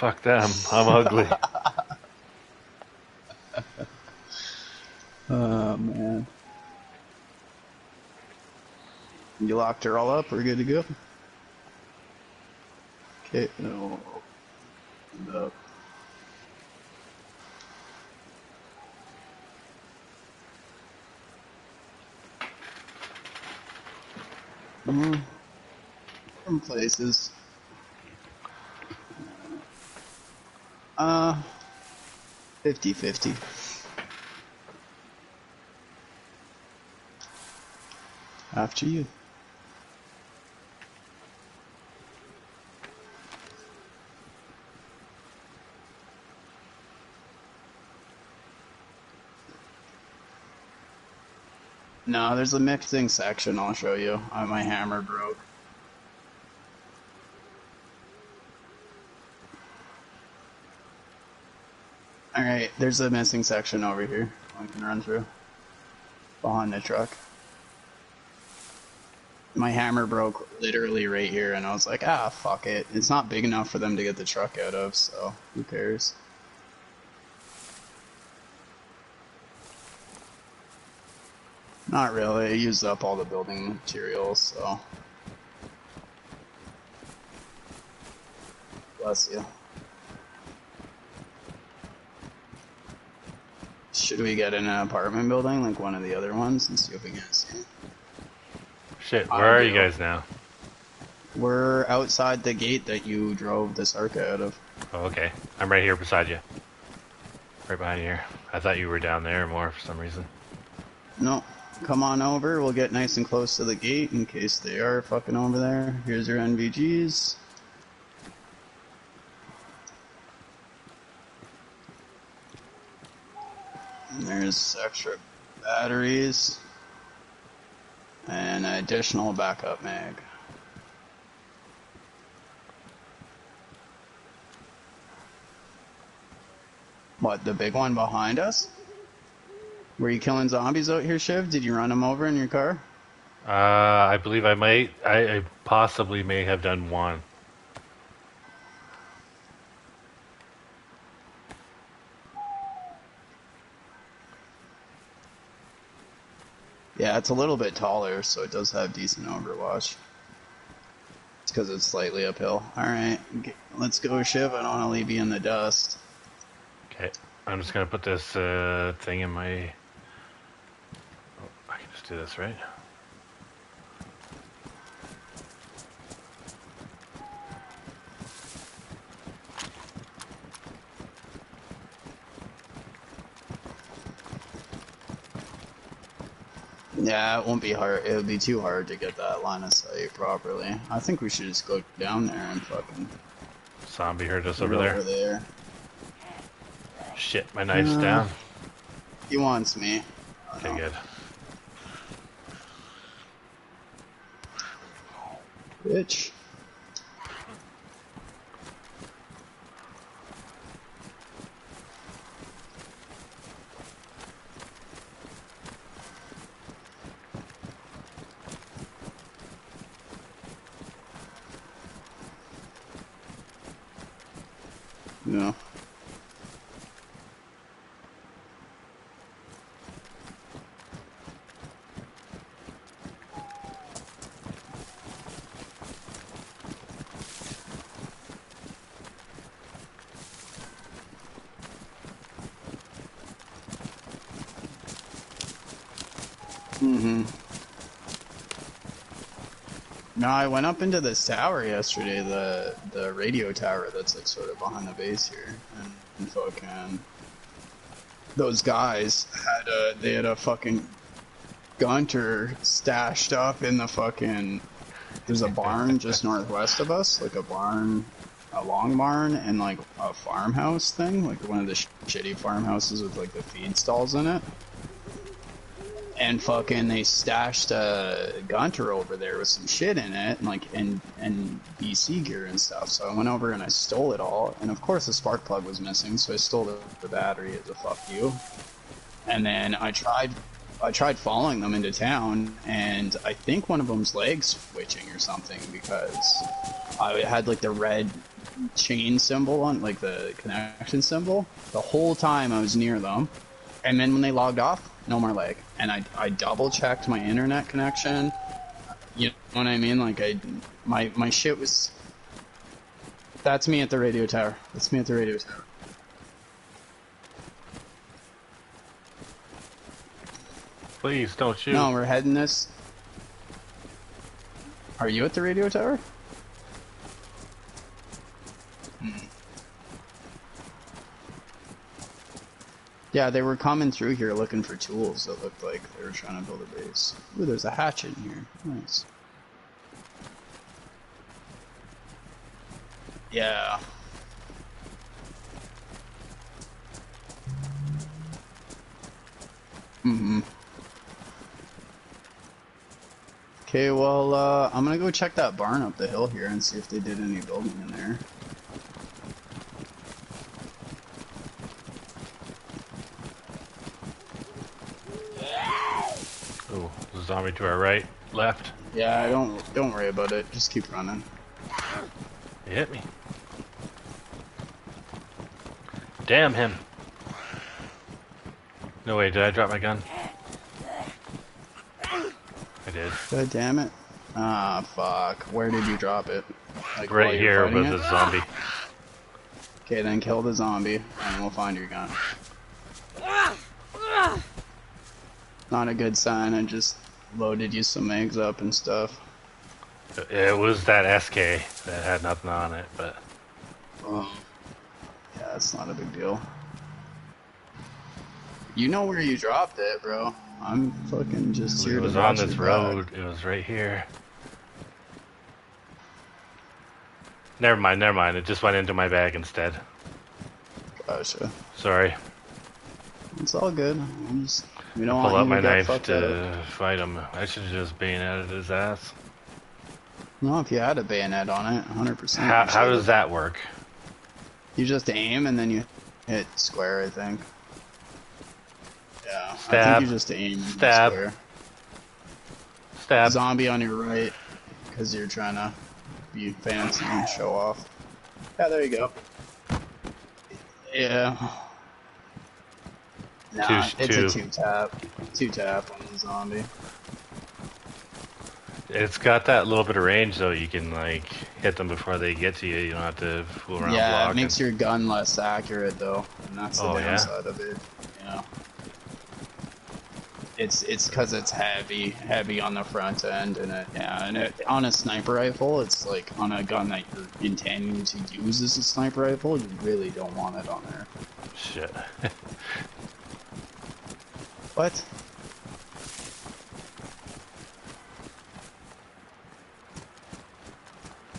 Fuck them. I'm ugly. Oh, man. You locked her all up? We're good to go? Okay, no. Up. From places. 50-50. After you. No, there's a mixing section I'll show you. My hammer broke. Alright, there's a missing section over here I can run through. Behind the truck. My hammer broke literally right here, and I was like, ah, fuck it. It's not big enough for them to get the truck out of, so who cares? Not really. I used up all the building materials, so. Bless you. Should we get in an apartment building like one of the other ones and see if we can see it? Shit, where are you guys now? We're outside the gate that you drove this Arca out of. Oh, okay. I'm right here beside you. Right behind you here. I thought you were down there more for some reason. No. Come on over. We'll get nice and close to the gate in case they are fucking over there. Here's your NVGs. And there's extra batteries. And an additional backup mag. What, the big one behind us? Were you killing zombies out here, Shiv? Did you run them over in your car? I believe I might. I possibly may have done one. Yeah, it's a little bit taller, so it does have decent overwatch. It's because it's slightly uphill. Alright, let's go, Shiv. I don't want to leave you in the dust. Okay, I'm just going to put this thing in my... Oh, I can just do this, right? Yeah, it won't be hard. It would be too hard to get that line of sight properly. I think we should just go down there and fucking... Zombie heard us over there. Over there. Shit, my knife's down. He wants me. Okay, good. Bitch. No. No, I went up into this tower yesterday, the radio tower that's like sort of behind the base here, and fucking those guys had a fucking gunter stashed up in the fucking. There's a barn just northwest of us, like a long barn, and like a farmhouse thing, like one of the shitty farmhouses with like the feed stalls in it. And fucking they stashed a gunter over there with some shit in it, and like and BC gear and stuff. So I went over and I stole it all, and of course the spark plug was missing, so I stole the battery as a fuck you. And then I tried following them into town, and I think one of them's legs twitching or something because I had like the red chain symbol on, like the connection symbol, the whole time I was near them. And then when they logged off, no more lag. And I double checked my internet connection. You know what I mean? Like my shit was. That's me at the radio tower. That's me at the radio tower. Please don't shoot. No, we're heading this. Are you at the radio tower? Yeah, they were coming through here looking for tools that looked like they were trying to build a base. Ooh, there's a hatch in here. Nice. Yeah. Okay, well, I'm gonna go check that barn up the hill here and see if they did any building in there. Ooh, zombie to our right, left. Yeah, don't worry about it. Just keep running. He hit me. Damn him. No way, did I drop my gun? I did. God damn it. Ah, fuck. Where did you drop it? Like, right here with the zombie. Okay, then kill the zombie, and we'll find your gun. Not a good sign, I just loaded you some eggs up and stuff. It was that SK that had nothing on it, but... yeah, it's not a big deal. You know where you dropped it, bro. I'm fucking just here to watch. It was on this road. It was right here. Never mind. It just went into my bag instead. Gotcha. Sorry. It's all good. We don't pull want out you my to get knife fucked to up. fight him. I should have just bayoneted his ass. No, if you had a bayonet on it, 100%. How does that work? You just aim and then you hit square, I think. Yeah, Stab. I think you just aim and Stab. square. Stab. Zombie on your right, because you're trying to be fancy and show off. Yeah, there you go. Yeah. Nah, it's a two-tap. Two-tap on the zombie. It's got that little bit of range, though. You can, like, hit them before they get to you. You don't have to fool around blocking. Yeah, it makes your gun less accurate, though. And that's the downside of it. Yeah. It's because it's heavy on the front end, and on a sniper rifle, it's like on a gun that you're intending to use as a sniper rifle, you really don't want it on there. Shit. What?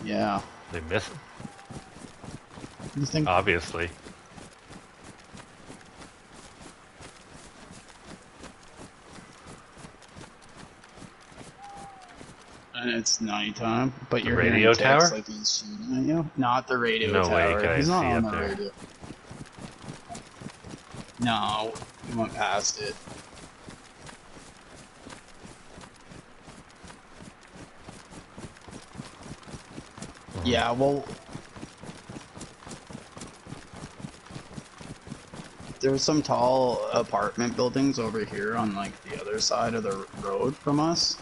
Yeah. They miss him? You think? Obviously. And it's nighttime, but you're radio tower? Like he's shooting at you. Not the radio no tower. Way, can he's I not see on up the there? radio. No, we went past it. Yeah, well, there's some tall apartment buildings over here on like the other side of the road from us.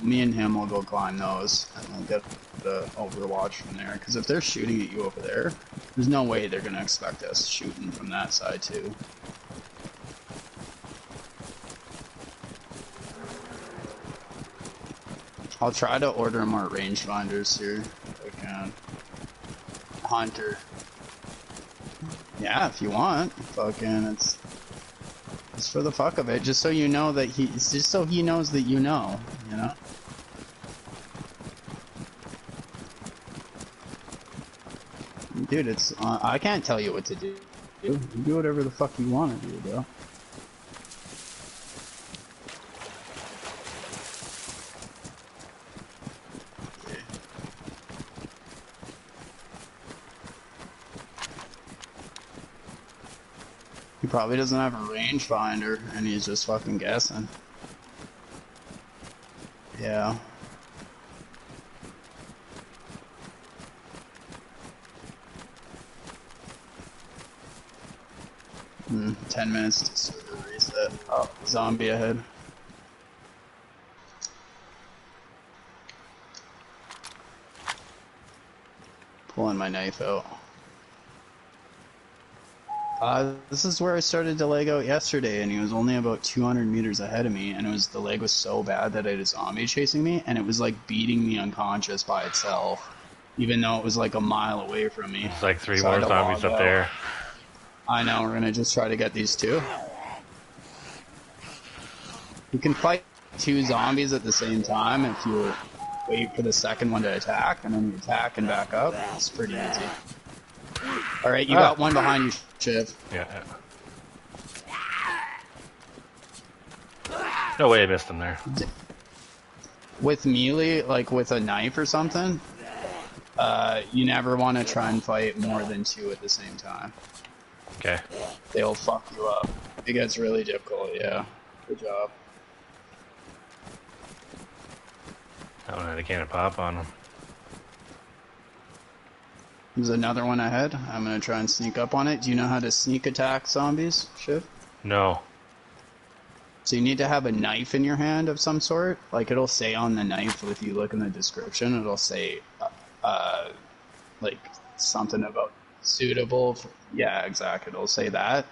Me and him will go climb those and we'll get the overwatch from there. Because if they're shooting at you over there, there's no way they're gonna expect us shooting from that side too. I'll try to order more rangefinders here if I can. Hunter. Yeah, if you want. Fucking, it's for the fuck of it. Just so you know that just so he knows that you know. Dude, it's, I can't tell you what to do. You do whatever the fuck you want to do, bro. He probably doesn't have a rangefinder, and he's just fucking guessing. Yeah. 10 minutes to server reset. Oh, zombie ahead. Pulling my knife out. This is where I started to leg out yesterday, and he was only about 200 meters ahead of me, and the leg was so bad that I had a zombie chasing me, and it was like beating me unconscious by itself, even though it was like a mile away from me. It's like 3 more zombies up there. I know, we're gonna just try to get these 2. You can fight 2 zombies at the same time if you wait for the second one to attack, and then you attack and back up. It's pretty easy. Alright, you got one behind you, Shiv. Yeah. No way I missed him there. With melee, like with a knife or something, you never want to try and fight more than 2 at the same time. Okay. They'll fuck you up. It gets really difficult, yeah. Good job. That one had a can of pop on him. There's another one ahead. I'm gonna try and sneak up on it. Do you know how to sneak attack zombies, Shiv? No. So you need to have a knife in your hand of some sort. Like it'll say on the knife, if you look in the description, it'll say, like something about suitable. Yeah, exactly. It'll say that.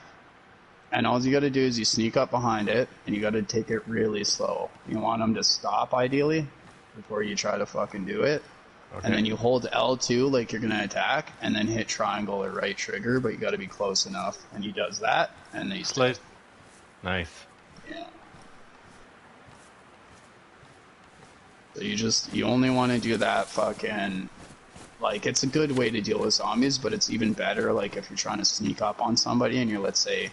And all you gotta do is you sneak up behind it, and you gotta take it really slow. You want them to stop, ideally, before you try to fucking do it. Okay. And then you hold L2 like you're gonna attack, and then hit triangle or right trigger, but you gotta be close enough. And he does that, and then you slide. Nice. Yeah. So you only want to do that fucking, like, it's a good way to deal with zombies, but it's even better, like, if you're trying to sneak up on somebody and you're, let's say,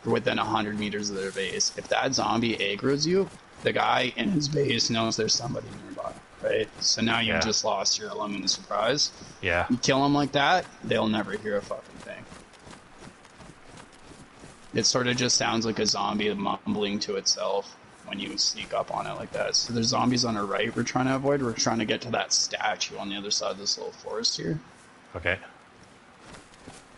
you're within 100 meters of their base. If that zombie aggro's you, the guy in his base knows there's somebody nearby, right? So now you've just lost your element of surprise. Yeah. You kill them like that, they'll never hear a fucking thing. It sort of just sounds like a zombie mumbling to itself when you sneak up on it like that. So there's zombies on our right we're trying to avoid. We're trying to get to that statue on the other side of this little forest here. Okay.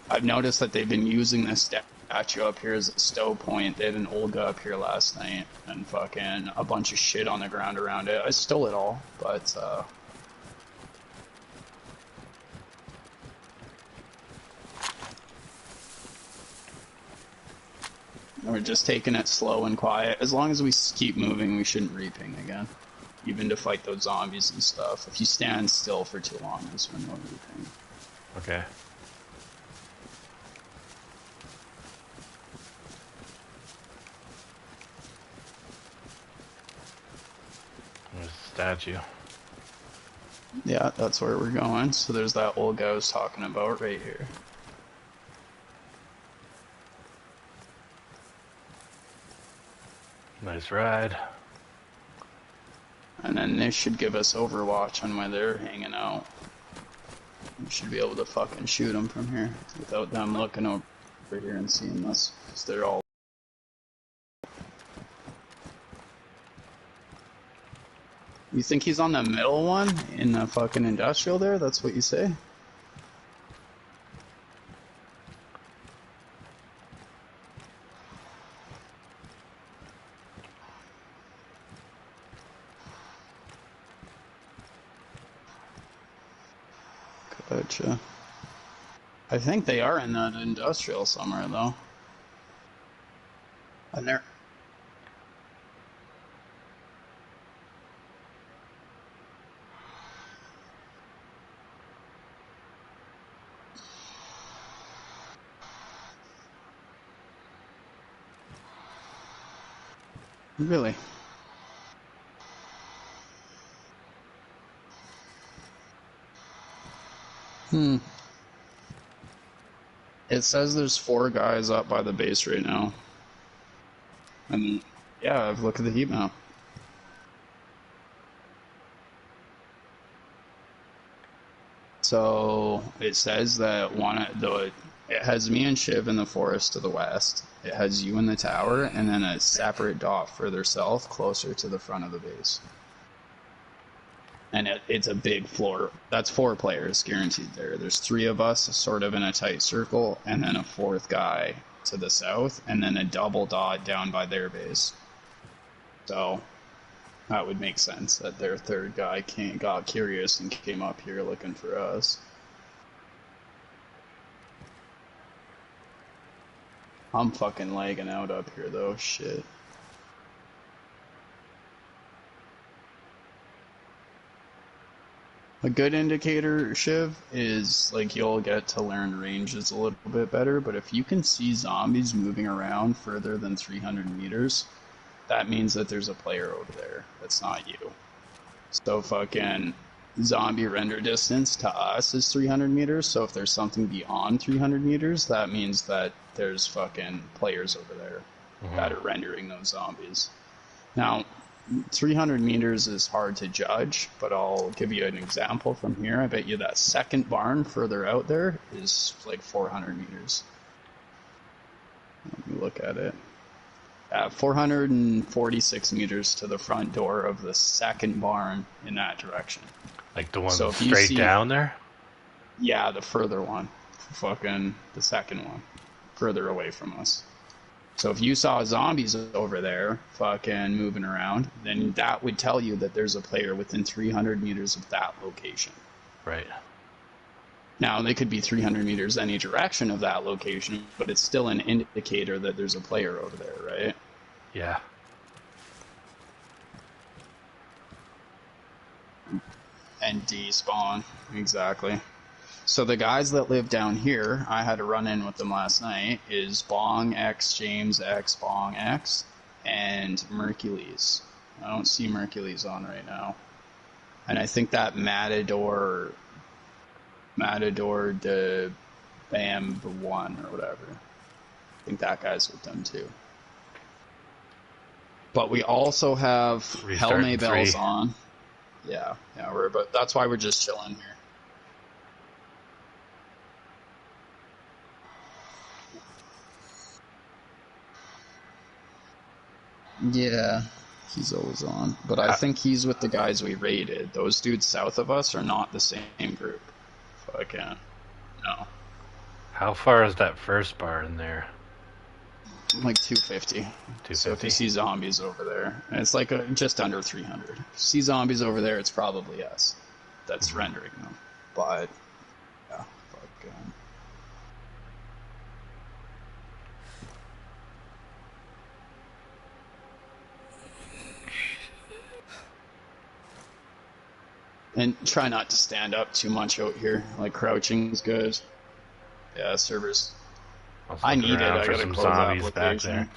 I've noticed that they've been using this statue up here as a stow point. They had an Olga up here last night and fucking a bunch of shit on the ground around it. I stole it all, but we're just taking it slow and quiet. As long as we keep moving, we shouldn't reping again. Even to fight those zombies and stuff. If you stand still for too long, that's when you'll reping. Okay. There's a statue. Yeah, that's where we're going. So there's that old guy I was talking about right here. Nice ride. And then this should give us overwatch on where they're hanging out. We should be able to fucking shoot them from here without them looking over here and seeing us. Because they're all... You think he's on the middle one in the fucking industrial there? That's what you say? Gotcha. I think they are in that industrial somewhere, though. And they're... Really? It says there's 4 guys up by the base right now. And yeah, I've looked at the heat map. So it says that it has me and Shiv in the forest to the west. It has you in the tower, and then a separate dot further south, closer to the front of the base. And it's a big floor. That's 4 players guaranteed there. There's 3 of us sort of in a tight circle, and then a 4th guy to the south, and then a double dot down by their base. So that would make sense that their third guy got curious and came up here looking for us. I'm fucking lagging out up here though, shit. A good indicator, Shiv, is like you'll get to learn ranges a little bit better, but if you can see zombies moving around further than 300 meters, that means that there's a player over there that's not you. So fucking zombie render distance to us is 300 meters, so if there's something beyond 300 meters, that means that there's fucking players over there that are rendering those zombies. Now, 300 meters is hard to judge, but I'll give you an example from here. I bet you that second barn further out there is like 400 meters. Let me look at it. 446 meters to the front door of the second barn in that direction. Like the one straight down there? Yeah, the further one. Fucking the second one. Further away from us. So if you saw zombies over there fucking moving around, then that would tell you that there's a player within 300 meters of that location. Right. Now, they could be 300 meters any direction of that location, but it's still an indicator that there's a player over there, right? Yeah. And despawn, exactly. So the guys that live down here, I had to run in with them last night, is Bong X, James X, Bong X, and Mercules. I don't see Mercules on right now. And I think that Matador de Bam 1 or whatever. I think that guy's with them too. But we also have Helme Bells on. Yeah, but that's why we're just chilling here. Yeah, he's always on. But I think he's with the guys we raided. Those dudes south of us are not the same group. Fucking no. How far is that first bar in there? Like 250. 250. So if you see zombies over there, and it's like just under 300. If you see zombies over there, it's probably us that's rendering them. But yeah, fucking. And try not to stand up too much out here. Like crouching is good. Yeah, servers. I need it. I gotta close zombies back there.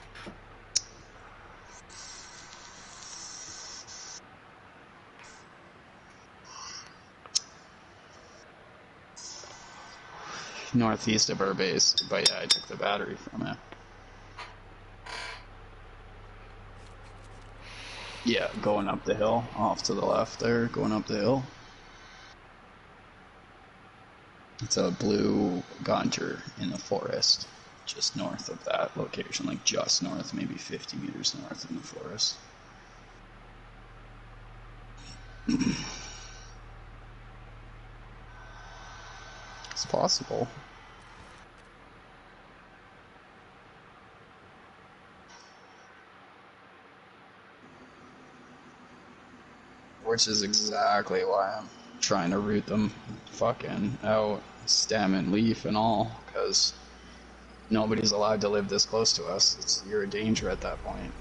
Northeast of our base, but yeah, I took the battery from it. Yeah, going up the hill, off to the left there, going up the hill. It's a blue Gonter in the forest, just north of that location, like just north, maybe 50 meters north in the forest. It's possible. Which is exactly why I'm trying to root them fucking out, stem and leaf and all, because nobody's allowed to live this close to us. You're a danger at that point.